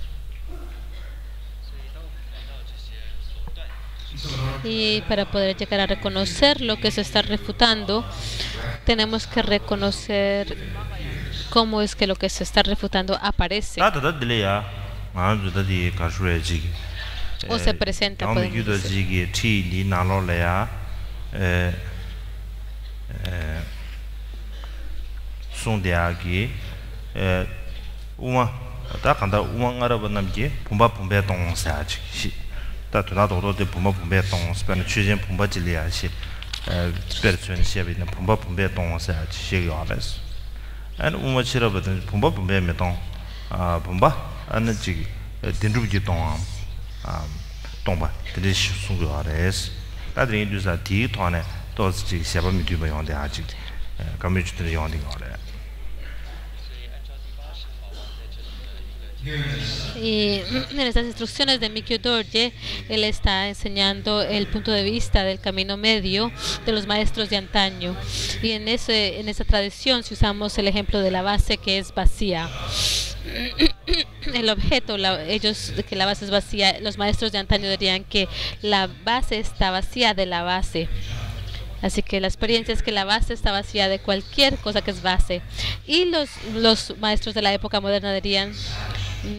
Y para poder llegar a reconocer lo que se está refutando, tenemos que reconocer cómo es que lo que se está refutando aparece o se presenta. 다도나도 데 봄바 봄베 동스페는 취진 봄바 질리아시 스페르츠는 시에비는 봄바 봄베 동스 시에요 알았어 안 우마치라버든 봄바 봄베 메동 봄바 안지 딘루지 동아 동바 드리 수고 알았어 다들 인두사 디 토네 도스지 시아바미 뒤바 용데 아직 감미주들 용데 알았어 Y en estas instrucciones de Mikio Dorje, él está enseñando el punto de vista del camino medio de los maestros de antaño. Y en esa tradición, si usamos el ejemplo de la base que es vacía, el objeto, que la base es vacía, los maestros de antaño dirían que la base está vacía de la base. Así que la experiencia es que la base está vacía de cualquier cosa que es base. Y los maestros de la época moderna dirían,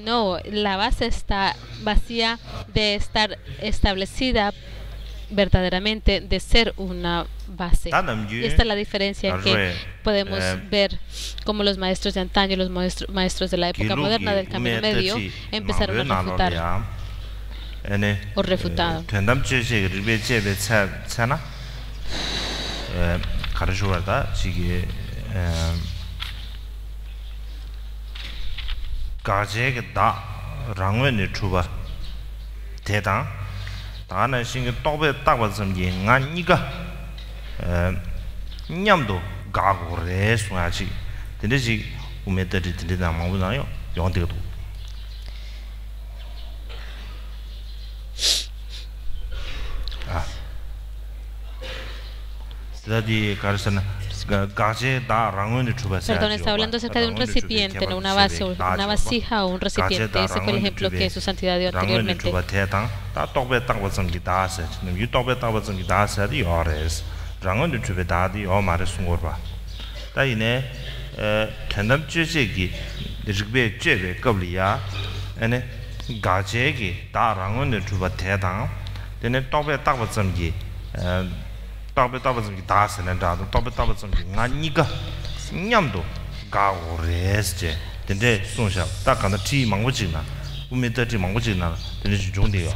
no, la base está vacía de estar establecida verdaderamente, de ser una base. Y esta es la diferencia que podemos ver como los maestros de antaño, los maestros de la época moderna del camino medio empezaron a refutar o refutado. 가르쳐다 지게 가제게 다 랑wen의 추바 대당 다는 신경 또베 딱받은 게 아니가 냠도 가고래 소야지 근데지 우메들이 들리다 마무나요 영대도 아 스타디 가르스나 가제 다 랑wen의 추바 Perdón, está hablando acerca de un recipiente, no una base, una vasija o un recipiente. Ese fue el ejemplo que su santidad dio anteriormente. 따베따베 다스는 다도 따베따베 좀 아니가 냠도 가오레스제 근데 손샤 딱간다 티 망고지나 우메더지 망고지나 근데 중대요.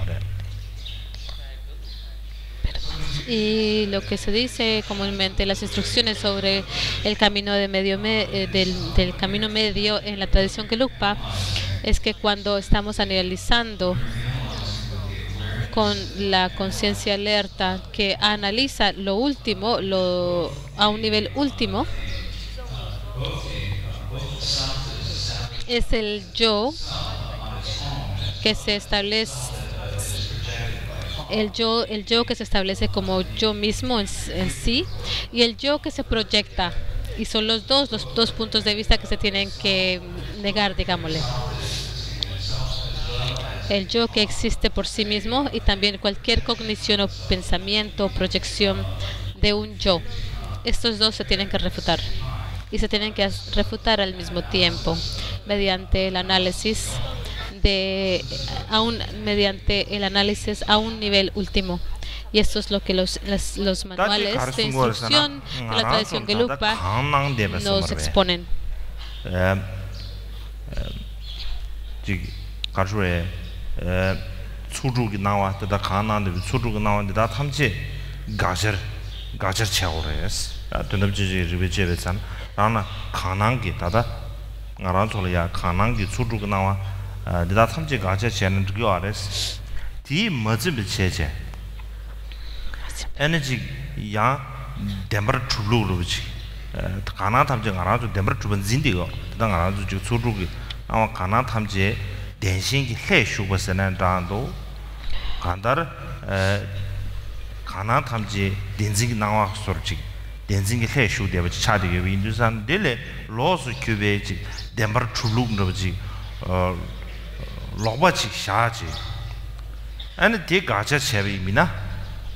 Y lo que se dice comúnmente, las instrucciones sobre el camino de del camino medio en la tradición Gelugpa, es que cuando estamos analizando con la conciencia alerta que analiza lo último, a un nivel último, es el yo que se establece. El yo que se establece como yo mismo en sí, y el yo que se proyecta, y son los dos puntos de vista que se tienen que negar, digámosle. El yo que existe por sí mismo y también cualquier cognición o pensamiento o proyección de un yo. Estos dos se tienen que refutar, y se tienen que refutar al mismo tiempo mediante el análisis mediante el análisis a un nivel último. Y esto es lo que los manuales de instrucción de la tradición Gelugpa nos exponen. 수주기 나와 다 가난데 수주가 나왔는데 다 탐지 가저 채우래스 돈업지지 리베제베산 나나 가난기 다다 나란솔이야 가난기 수주가 나와 다 탐지 가저 채는 그 알았어 디 뭐지 체제 에너지 야 덴버 출루르지 가난 탐지 가나도 덴버 주변 진디고 다 가나도 저 수주기 나와 가난 탐지 대신기 해슈버스는 단도 간다르 가나 탐지 덴징이 나와 소르지 덴징이 해슈되버 차디게 윈두산 딜레 로스 큐베지 덴버 출룩르지 로바치 샤지 아니 디 가차 체비미나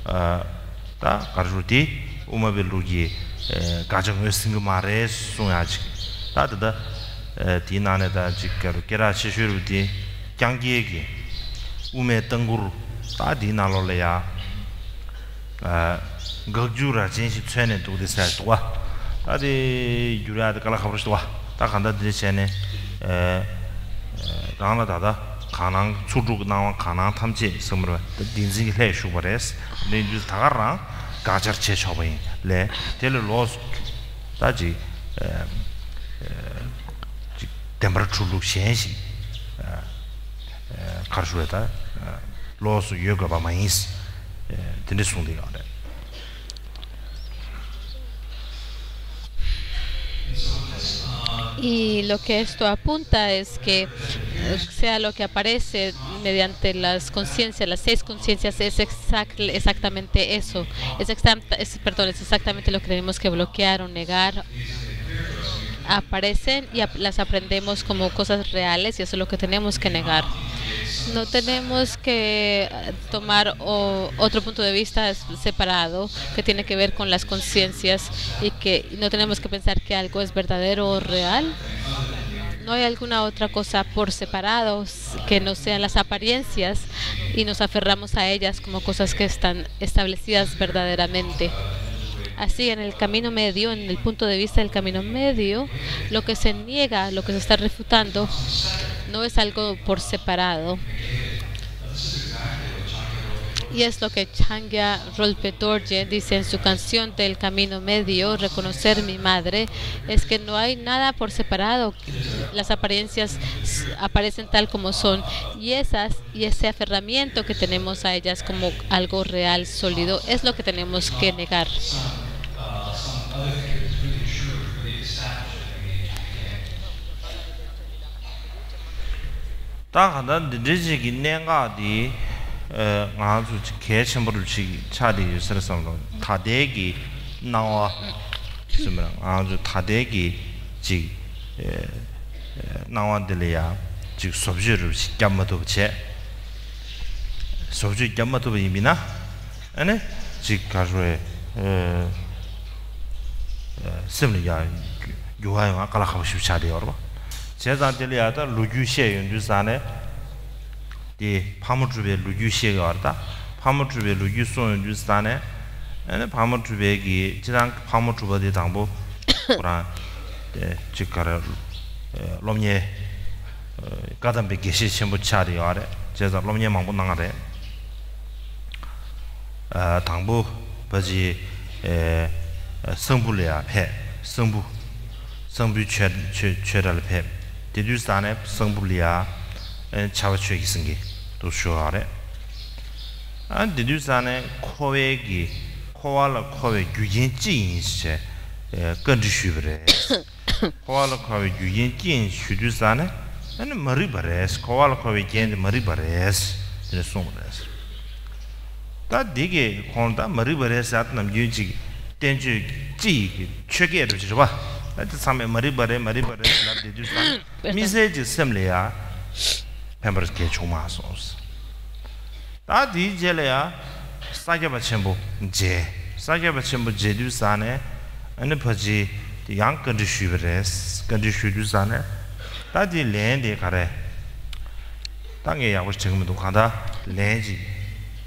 다 가르디 우마벨루기 가정을 쓴거 말에 송야지 다다 디나네다 지켜로 게라치슈르디 장기에게 우메 덩구르 다 디나로래야 거주라 진시 최네 도데사 도와 다디 유라드 칼라카브스도와 다 간다 디세네 강나다다 가난 추주고 나와 가난 탐지 섬으로 딘징이 해슈버레스 네주 다가랑 가저체 쳐버인 레 텔로스 다지 템퍼처르 시행시 가르쳐다 로스 요가바 마이스 드네송데가 Y lo que esto apunta es que sea lo que aparece mediante las conciencias, las 6 conciencias, es exactamente eso. Es exactamente lo que tenemos que bloquear o negar. Aparecen y las aprendemos como cosas reales, y eso es lo que tenemos que negar. No tenemos que tomar otro punto de vista separado que tiene que ver con las conciencias, y que no tenemos que pensar que algo es verdadero o real. No hay alguna otra cosa por separado que no sean las apariencias, y nos aferramos a ellas como cosas que están establecidas verdaderamente. Así, en el camino medio, en el punto de vista del camino medio, lo que se niega, lo que se está refutando, no es algo por separado. Y es lo que Changya Ronpa Dorje dice en su canción del Camino Medio, Reconocer mi madre, es que no hay nada por separado. Las apariencias aparecen tal como son y ese aferramiento que tenemos a ellas como algo real, sólido, es lo que tenemos que negar. 아주 개침부를 치 차리 유서서로 다대기 나와 있으면 아주 다대기 지 나와들이야 지 소비를 시켜마도 제 소비 겸마도 의미나 아니 지 가서에 심리야 요하요 아까라 하고 싶지 여러분 제자들이야다 루규시에 연주산에 이 파무주베 루규시가 왔다. 파무주베 루규소는 주산에 에 파무주베기 지랑 파무주베디 당부 그런 직가를 롬예 가담베 계시 전부 차리 아래 제가 롬예 망부 나가래 당부 버지 성불이야 해 성부 최를 해 디두산에 성불이야 차와추에 있은게 또 쇼하래 안 디두산에 코웨기 코알라 코웨 유진지인세 건지슈브레 코알라 코웨 유진지인 슈두산에 아니 머리바레스 코알라 코웨 겐데 머리바레스 이제 송레스 다 되게 콘다 머리바레스 아트남 유지 땡주 지 최게를 줘 봐. 그 상에 머리바레 나 디두산 미세지 셈레야 멤버스 게 조마소스 다 디젤이야 사게바 첨부 제두산에 아니 버지 양 컨디슈브레스 컨디슈두산에 다디 랜데 가래 땅에 야고 지금도 가다 랜지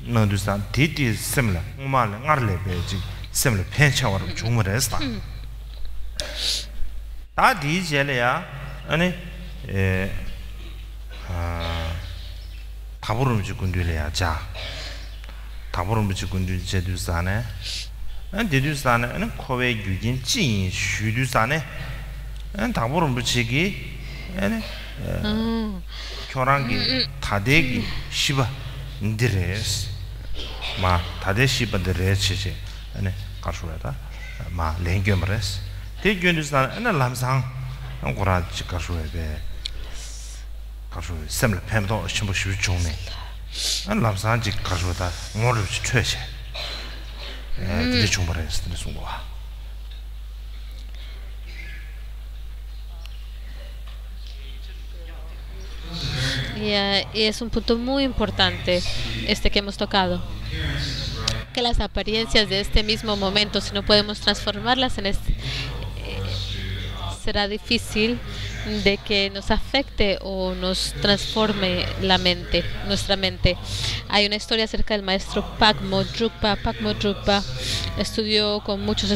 너두산 디디 셈라 우마를 나르레 베지 셈라 펜차와로 조무레스다 다 디젤이야 아니 다보름 직군들이야 자 다보름 직군들 제두산에 안 제두산에는 코웨 유진 진 슈두산에 안 다보름 직이 아니 교랑기 다대기 시바 인드레스 마 다대 시바드레스 아니 가수에다 마 랭겸레스 대견두산 아니 람상 안고라 직가수에베 가수 샘을 팸도 전부 쉬우 좋네. 안 람산지 가수다 뭐를 최세. 되게 정말에 쓰는 순간. Y es un punto muy importante este que hemos tocado. Que las apariencias de este mismo momento, si no podemos transformarlas en este, será difícil de que nos afecte o nos transforme la mente, nuestra mente. Hay una historia acerca del maestro Pakmo Drukpa. Pakmo Drukpa estudió con muchos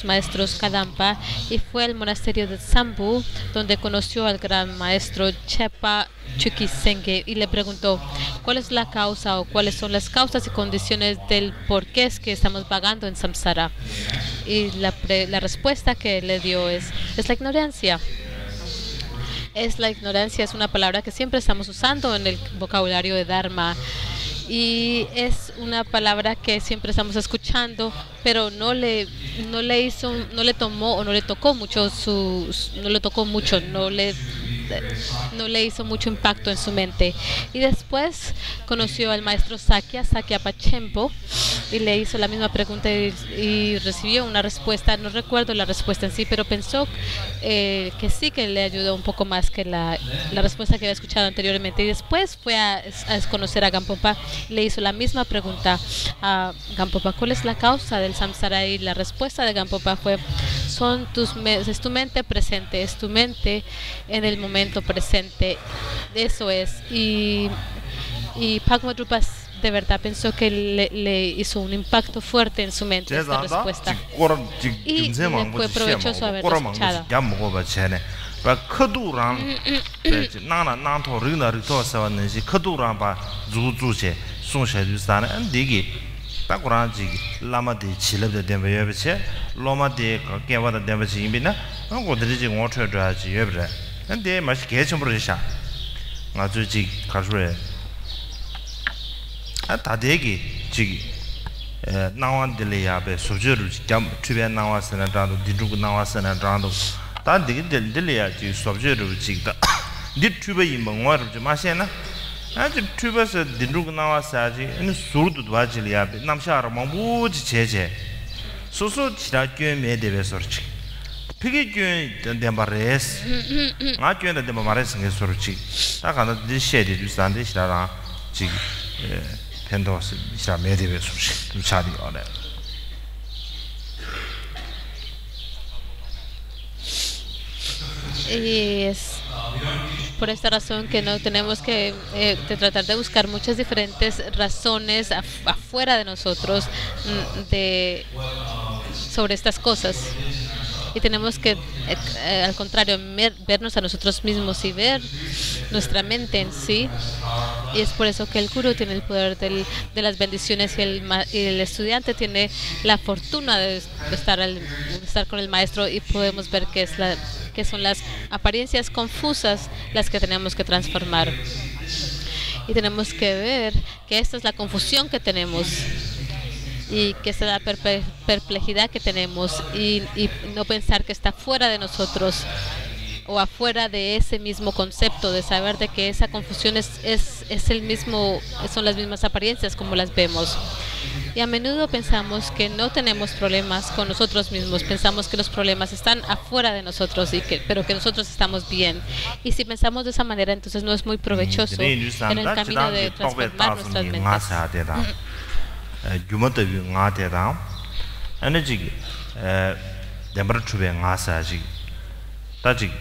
maestros Kadampa y fue al monasterio de Sambu, donde conoció al gran maestro Chepa Chukisenge y le preguntó cuál es la causa o cuáles son las causas y condiciones del por qué es que estamos vagando en samsara. Y la respuesta que le dio es la ignorancia. La ignorancia es una palabra que siempre estamos usando en el vocabulario de Dharma y es una palabra que siempre estamos escuchando, pero no le hizo mucho impacto en su mente. Y después conoció al maestro Sakya Pachempo, y le hizo la misma pregunta y recibió una respuesta. No recuerdo la respuesta en sí, pero pensó que sí, que le ayudó un poco más que la respuesta que había escuchado anteriormente. Y después fue a conocer a Gampopa y le hizo la misma pregunta a Gampopa: ¿cuál es la causa del samsara? Y la respuesta de Gampopa fue: es tu mente presente, es tu mente en el momento presente. Eso es. Y Pakmo Drukpa de verdad pensó que le hizo un impacto fuerte en su mente esta respuesta. Y fue provechoso haberlo escuchado. 송샤주스다네 안디기 딱고라지 라마데 칠럽데 덴베여베체 로마데 깨와다 덴베치 임비나 고드리지 오트드라지 예브레 안데 마시 개첨부르샤 아주지 가수레 아 다데기 지기 나완들이야베 소저를 좀 주변 나와서는 다도 뒤두고 나와서는 다도 다 되게 들려야 지 소저를 지다 뒤투베이 멍와를 좀 마셔나 아주 투베서 뒤두고 나와서지 이 소르도 와질이야베 남샤라 멍부지 제제 소소 지라교에 매대베서지 피게교에 덴바레스 아교에 덴바레스 게 소르지 다 가는 디셰디 주산데 시라라 지 펜도스 시라 매대베서지 좀 차디 어네 Y es por esta razón que no tenemos que tratar de buscar muchas diferentes razones afuera de nosotros sobre estas cosas. Y tenemos que, al contrario, vernos a nosotros mismos y ver nuestra mente en sí. Y es por eso que el gurú tiene el poder de las bendiciones y el estudiante tiene la fortuna de estar con el maestro y podemos ver que son las apariencias confusas las que tenemos que transformar. Y tenemos que ver que esta es la confusión que tenemos. Y que esta es la perplejidad que tenemos y no pensar que está fuera de nosotros o afuera de ese mismo concepto de saber de que esa confusión es el mismo, son las mismas apariencias como las vemos. Y a menudo pensamos que no tenemos problemas con nosotros mismos, pensamos que los problemas están afuera de nosotros pero que nosotros estamos bien. Y si pensamos de esa manera, entonces no es muy provechoso en el camino de transformar nuestras mentes. 유모더비 나테다 에너지 덴버추베 나사지 따지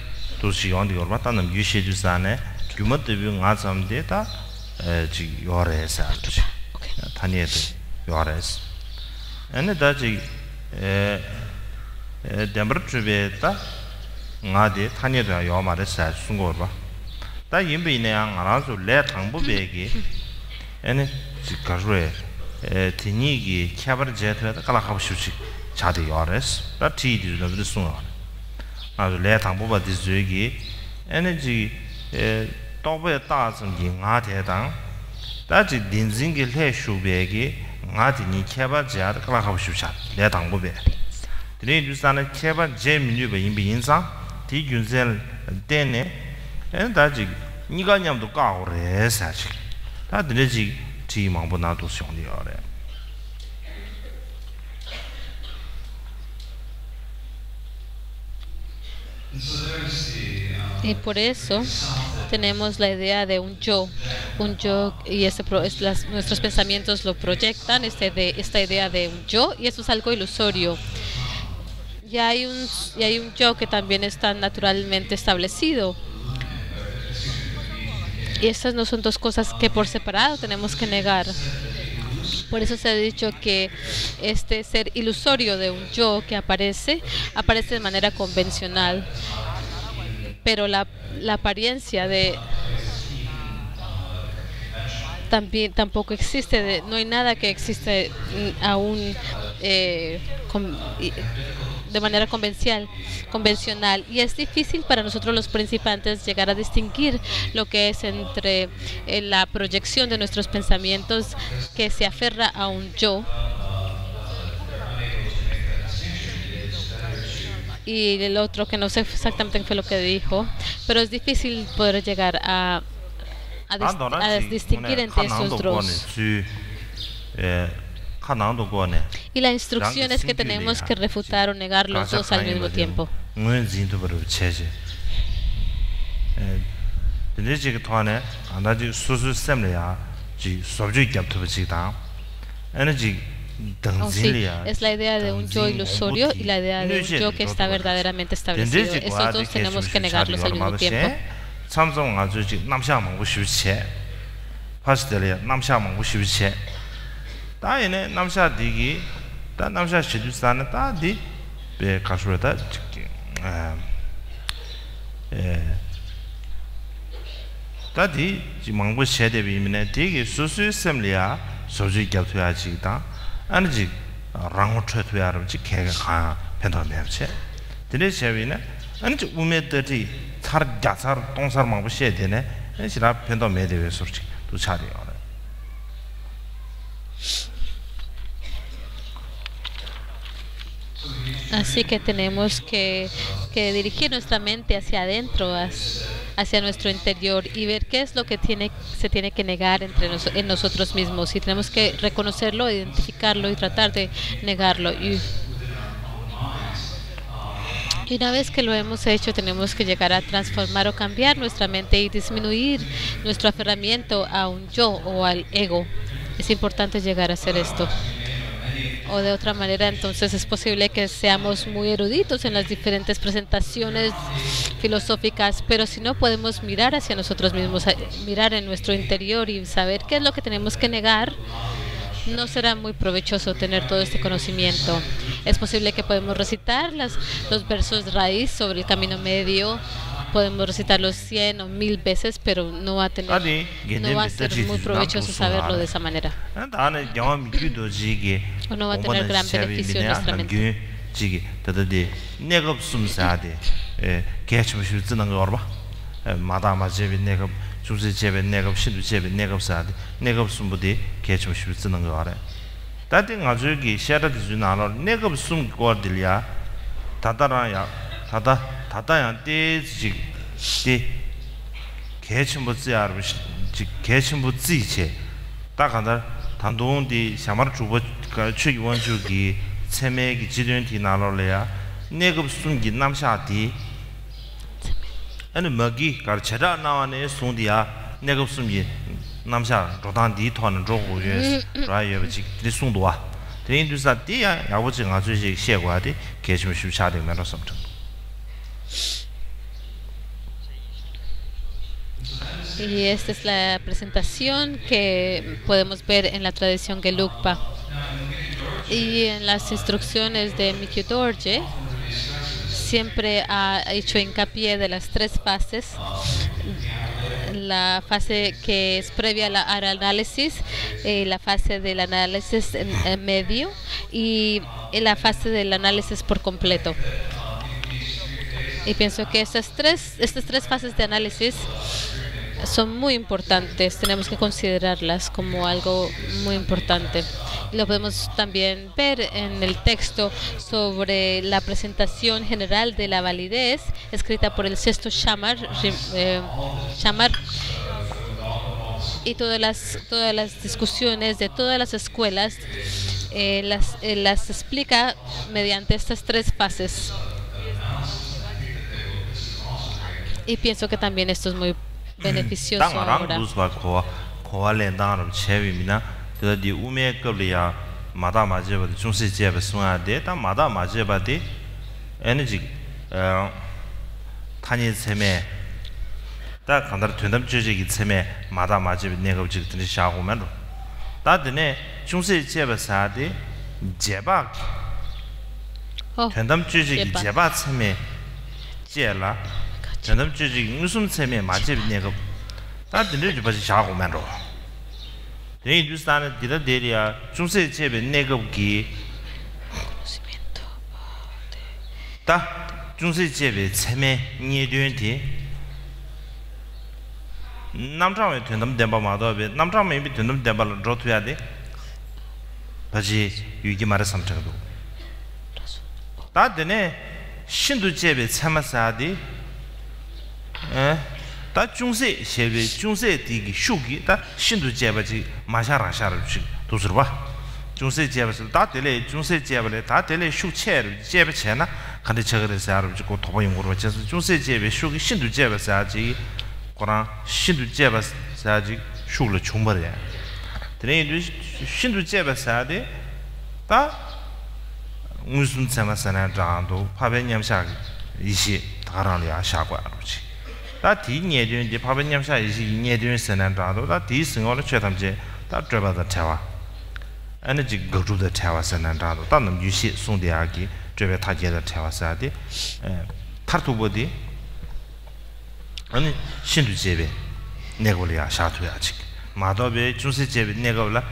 도시 온디 얼마 따는 유시주산에 유모더비 나sam데다 지 요레사 타니에도 요레스 에네 다지 덴버추베다 나데 타니에도 요마레사 순고바 다 임비네 안라서 레 당부베기 에네 지 가르에 티니기 캬버제트라 칼라하부슈치 자데 요레스 라티디 너브르스노 아주 레탕보바 디즈기 에너지 또베 따즈기 나테당 다지 딘징기 레슈베기 나티니 캬버제트 칼라하부슈차 레탕보베 드네 주산의 캬버제 민유베 임비인상 디균셀 데네 엔다지 니가냠도 까오레사지 다 드네지 Y por eso tenemos la idea de un yo y nuestros pensamientos lo proyectan, esta idea de un yo, y eso es algo ilusorio. Y hay un yo que también está naturalmente establecido. Y estas no son dos cosas que por separado tenemos que negar. Por eso se ha dicho que este ser ilusorio de un yo que aparece de manera convencional. Pero la apariencia de tampoco existe, no hay nada que existe aún de manera convencional, y es difícil para nosotros los principiantes llegar a distinguir lo que es entre la proyección de nuestros pensamientos que se aferra a un yo y el otro que no sé exactamente qué fue lo que dijo, pero es difícil poder llegar a distinguir entre estos dos. Y la instrucción es que tenemos que refutar o negar los dos al mismo tiempo. Sí, es la idea de un yo ilusorio y la idea de un yo que está verdaderamente establecido. Estos dos tenemos que negarlos al mismo tiempo. 다이네 남샤 디기 다 남샤 시주스타네 다디 베 카슈르다 다디 망고 셰데비미네 되게 수수 셈리아 소지 겹쳐야지다 아니지 랑호 쳐야지 개가 가 펜도메체 드네 셰비네 아니지 우메더지 살 자살 동살 망고 셰데네 시라 펜도메데베 소지 또 차리요 Así que tenemos que dirigir nuestra mente hacia adentro, hacia nuestro interior y ver qué es lo que se tiene que negar en nosotros mismos. Y tenemos que reconocerlo, identificarlo y tratar de negarlo. Y una vez que lo hemos hecho, tenemos que llegar a transformar o cambiar nuestra mente y disminuir nuestro aferramiento a un yo o al ego. Es importante llegar a hacer esto. O de otra manera, entonces es posible que seamos muy eruditos en las diferentes presentaciones filosóficas, pero si no podemos mirar hacia nosotros mismos, mirar en nuestro interior y saber qué es lo que tenemos que negar, no será muy provechoso tener todo este conocimiento. Es posible que podemos recitar los versos raíz sobre el camino medio, podemos recitarlos 100 o 1000 veces, pero no va a ser muy provechoso saberlo de esa manera. O no va a tener gran beneficio en nuestra mente. 다다야 때지 개침부지체 딱한다 단동디 샤마르 주버 추기원주기 체매기 지련티 나로래야 내급 숨기 남샤디 아니 먹이 가르쳐라 나와네 송디야 내급 숨기 남샤 로단디 토는 조고예 라이어지 리송도와 대인두사 디야 야버지 아주지 셰과디 개침슈 차딩면서 섬정 Y esta es la presentación que podemos ver en la tradición Gelugpa. Y en las instrucciones de Mikyu Dorje siempre ha hecho hincapié de las 3 fases. La fase que es previa al análisis, la fase del análisis en medio y la fase del análisis por completo. Y pienso que estas tres fases de análisis son muy importantes, tenemos que considerarlas como algo muy importante. Y lo podemos también ver en el texto sobre la presentación general de la validez, escrita por el sexto Shamar, y todas las discusiones de todas las escuelas las explica mediante estas 3 fases. Y pienso que también esto es muy beneficioso ahora. 전담 주지 무슨 셈에 맞지 내가 다 들려 봐 샤고만로 네 주스타는 디라데리아 중세 제베 내가기 다 중세 제베 셈에 니에드엔티 남자에 전담 대바마도베 남자에 비 전담 대바로 로트야데 바지 유기 말에 삼창도 다 되네 신도 제베 참아사디 다 중세 셰베 중세 디기 슈기 다 신도 제바지 마샤라샤르 도스르바 중세 제바스 다 텔레 중세 제바레 다 텔레 슈체르 제바체나 간데 저거를 사르고 도보용 거로 제스 중세 제베 슈기 신도 제바사지 고라 신도 제바사지 슈르 충벌이야 드네도 신도 제바사데 다 무슨 참아사나 장도 파벤냠샤 이시 다라리아 샤과르지 다 디니에드인데 파벤냠샤 이시 니에드인 선난다도 다 디승어를 최담제 다 드바다 차와 에너지 거주다 차와 선난다도 다는 유시 송대하기 드베 타제다 차와사디 타르투보디 아니 신두 제베 내고리야 샤투야지 마도베 중세 제비 내고라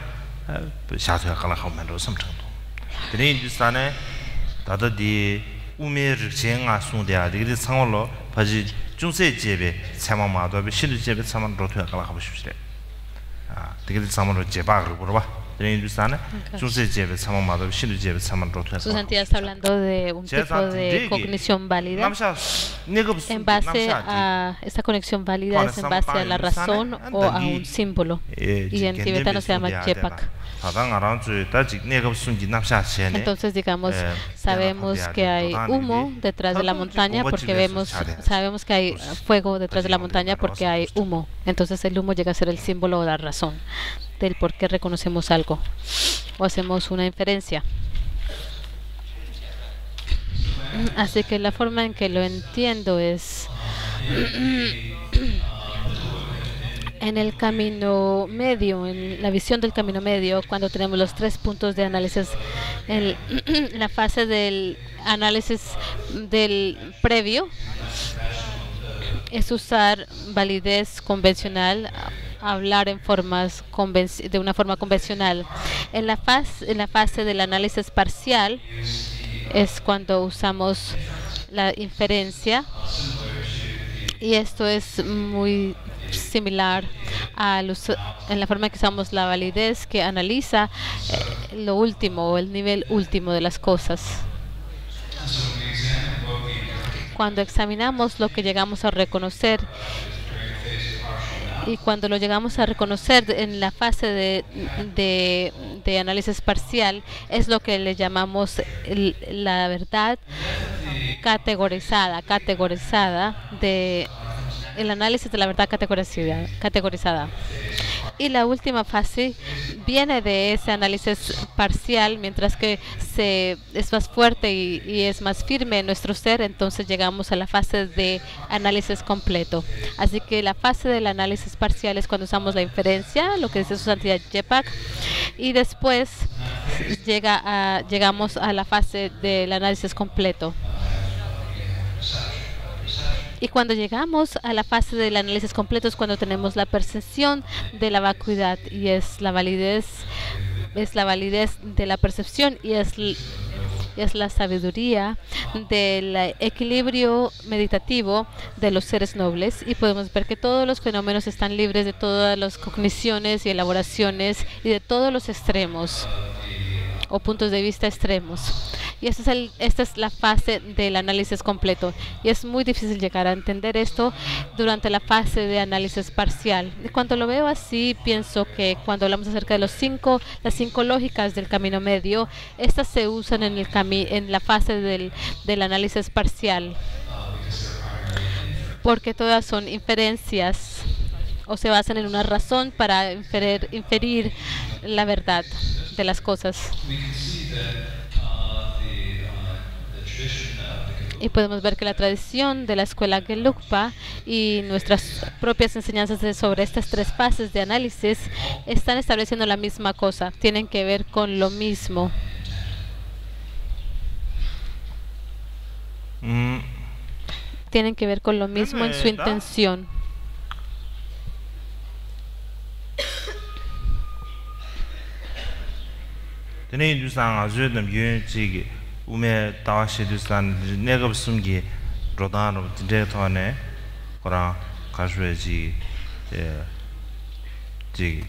샤투야 갈라하면로 섬정도 드린 주산에 다더디 우메르 쟁아 송대야 되게 상월로 바지 중세 제비 참마 마도베 실루 제비 참만 로투야 갈라하고 싶으시래 아 되게 참만로 제바를 물어봐 Su santidad está hablando de un tipo de cognición válida. En base a esta conexión válida es en base a la razón o a un símbolo. Y en tibetano se llama jepak. Entonces, digamos, sabemos que hay humo detrás de la montaña porque sabemos que hay fuego detrás de la montaña porque hay humo. Entonces, el humo llega a ser el símbolo o la razón del por qué reconocemos algo o hacemos una inferencia. Así que la forma en que lo entiendo es en el camino medio, en la visión del camino medio, cuando tenemos los 3 puntos de análisis, en la fase del análisis del previo, es usar validez convencional, hablar en de una forma convencional. En la fase del análisis parcial es cuando usamos la inferencia, y esto es muy similar en la forma que usamos la validez, que analiza lo último o el nivel último de las cosas. Cuando examinamos lo que llegamos a reconocer, y cuando lo llegamos a reconocer en la fase de análisis parcial, es lo que le llamamos la verdad categorizada el análisis de la verdad categorizada. Y la última fase viene de ese análisis parcial, mientras que es más fuerte y es más firme en nuestro ser. Entonces llegamos a la fase de análisis completo. Así que la fase del análisis parcial es cuando usamos la inferencia, lo que dice su santidad Jepak, y después llegamos a la fase del análisis completo. Y cuando llegamos a la fase del análisis completo es cuando tenemos la percepción de la vacuidad, y es la validez de la percepción, y es la sabiduría del equilibrio meditativo de los seres nobles. Y podemos ver que todos los fenómenos están libres de todas las cogniciones y elaboraciones y de todos los extremos o puntos de vista extremos. Y esta es la fase del análisis completo. Y es muy difícil llegar a entender esto durante la fase de análisis parcial. Y cuando lo veo así, pienso que cuando hablamos acerca de las 5 lógicas del camino medio, estas se usan en la fase del análisis parcial, porque todas son inferencias o se basan en una razón para inferir la verdad de las cosas. Y podemos ver que la tradición de la escuela Gelugpa y nuestras propias enseñanzas sobre estas 3 fases de análisis están estableciendo la misma cosa, tienen que ver con lo mismo. Tienen que ver con lo mismo en su intención. ume tawashi dusan negab sumgi rodan de thone kora kashwe ji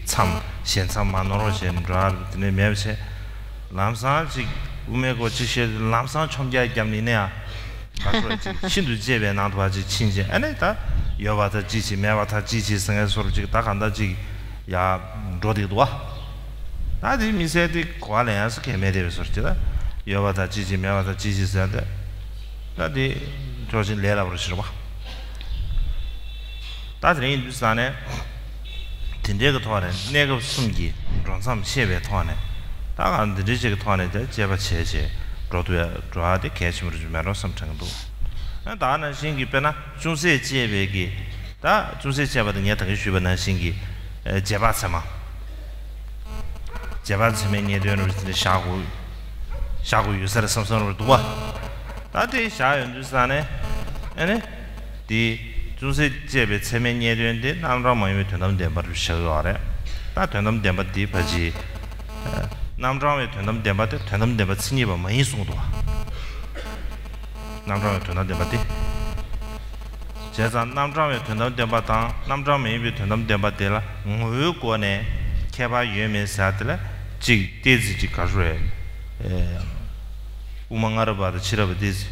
cham shen cham manoro jen rar ne mevse lamsa ji ume go chi she lamsa chomja jamni ne a kashwe ji shindu jebe na dwa ji chinje ane ta yoba ta ji ji mewa ta ji ji sanga sor ji ta ganda ji ya rodi dwa ta ji mi se di kwa le as ke me de sor ji da yoba 지지 메와다 지지스한테 나디 조진 레라 버시로 봐. 다들 인도산에 딘데가 토하네. 내가 숨기 런삼 셰베 토하네. 다가 안 들으지게 토하네. 제바 체제 로도야 로아데 개심으로 좀 말어 섬청도. 다는 신기 빼나 중세 제베기 다 중세 제바도 녀다 쉬버나 신기 제바 참아. 제바 참에 녀도는 샤고 유사를 섬선으로 도와 다들 샤연주산에 에네 디 중세 제베 체면 예련데 남라마이 되는 데바를 셔가래 다 되는 데바디 바지 남라마이 되는 데바데 되는 데바 신이바 많이 송도 남라마이 되는 데바디 제가 남라마이 되는 데바다 남라마이 되는 데바데라 뭐요고네 개바 유메사들 지 데지지 가르에 우망아르바드 치라바디지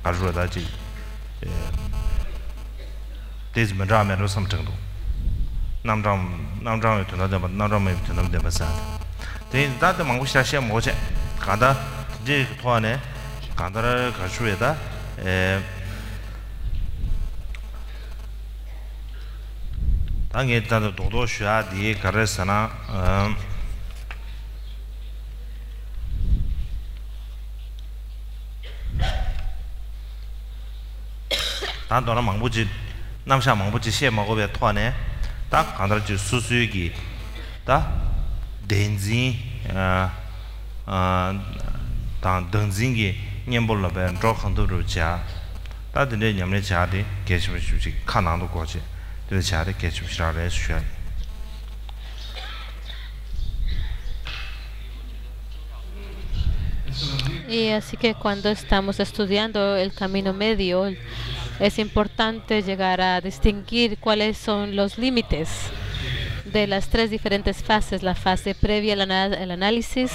가르다지 데지 만라메로 삼정도 남람 되는데 남람에 되는데 맞아 데 다들 망고시라시아 뭐제 간다 이제 도안에 간다를 가수에다 당에 다들 도도슈아 디 가르사나 단도나 망부지 남샤 망부지 시에 먹어배 토안에 딱 간다지 수수기 다 덴지 단 던진기 년볼라배 조한도로자 다들 냠내 자리 계시면 주지 칸나도 거지 그 자리 계시면라래 쉬어 Y así que cuando estamos estudiando el camino medio, es importante llegar a distinguir cuáles son los límites de las tres diferentes fases: la fase previa, el análisis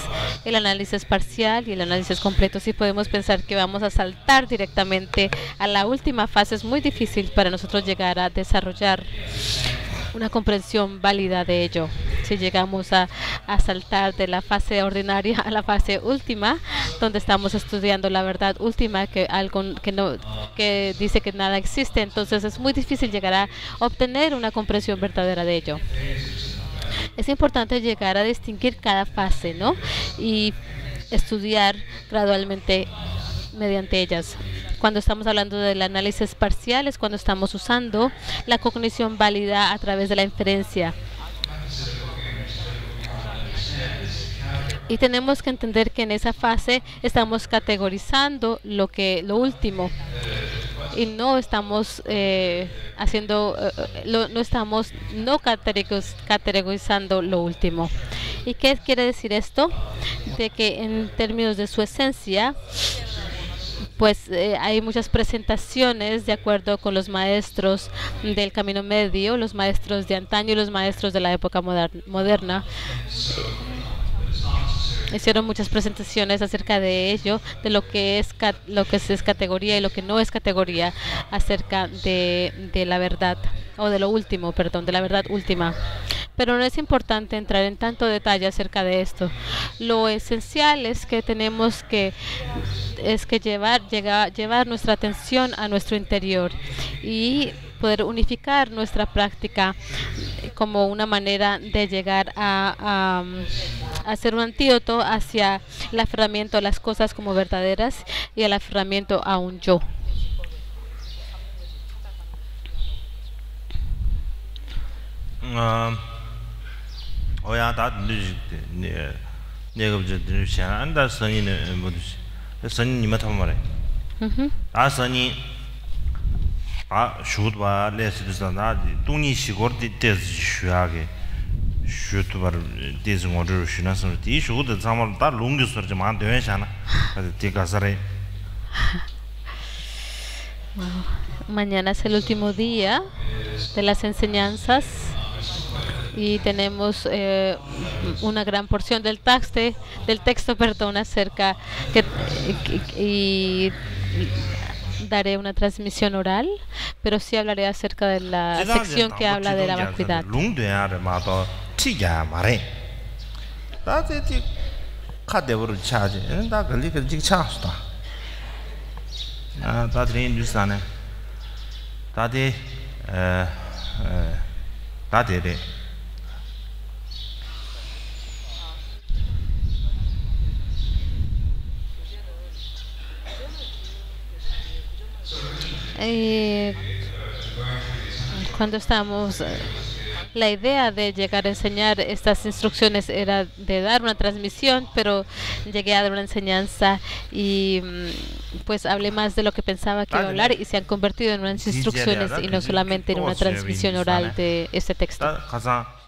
parcial y el análisis completo. Si podemos pensar que vamos a saltar directamente a la última fase, es muy difícil para nosotros llegar a desarrollar una comprensión válida de ello. Si llegamos a saltar de la fase ordinaria a la fase última, donde estamos estudiando la verdad última, que dice que nada existe, entonces es muy difícil llegar a obtener una comprensión verdadera de ello. Es importante llegar a distinguir cada fase, ¿no? Y estudiar gradualmente mediante ellas. Cuando estamos hablando del análisis parcial es cuando estamos usando la cognición válida a través de la inferencia. Y tenemos que entender que en esa fase estamos categorizando lo último y no estamos categorizando lo último. ¿Y qué quiere decir esto? De que en términos de su esencia, pues hay muchas presentaciones de acuerdo con los maestros del camino medio, los maestros de antaño y los maestros de la época moderna. Hicieron muchas presentaciones acerca de ello, de lo que es categoría y lo que no es categoría, acerca de la verdad, o de lo último, perdón, de la verdad última. Pero no es importante entrar en tanto detalle acerca de esto. Lo esencial es que tenemos que llevar nuestra atención a nuestro interior y poder unificar nuestra práctica como una manera de llegar a hacer un antídoto hacia el aferramiento a las cosas como verdaderas y el aferramiento a un yo. 오야 다 내가 이제 샤안다 선이는 뭐 선이 니마 타면 말해. 아 선이 아 슈드바 레스드잖아. 동이 시골 때스 쉬하게 슈트바 데스 모드로 쉬나서 이 슈드 잠을 다 롱기 소리 만 되잖아. 그래서 티가서래. Mañana es el último día de las enseñanzas y tenemos una gran porción del texto, acerca y daré una transmisión oral, pero sí hablaré acerca de la sección que habla de la vacuidad. Cuando estamos La idea de llegar a enseñar estas instrucciones era de dar una transmisión, pero llegué a dar una enseñanza y pues hablé más de lo que pensaba que iba a hablar y se han convertido en unas instrucciones y no solamente en una transmisión oral de este texto. 가자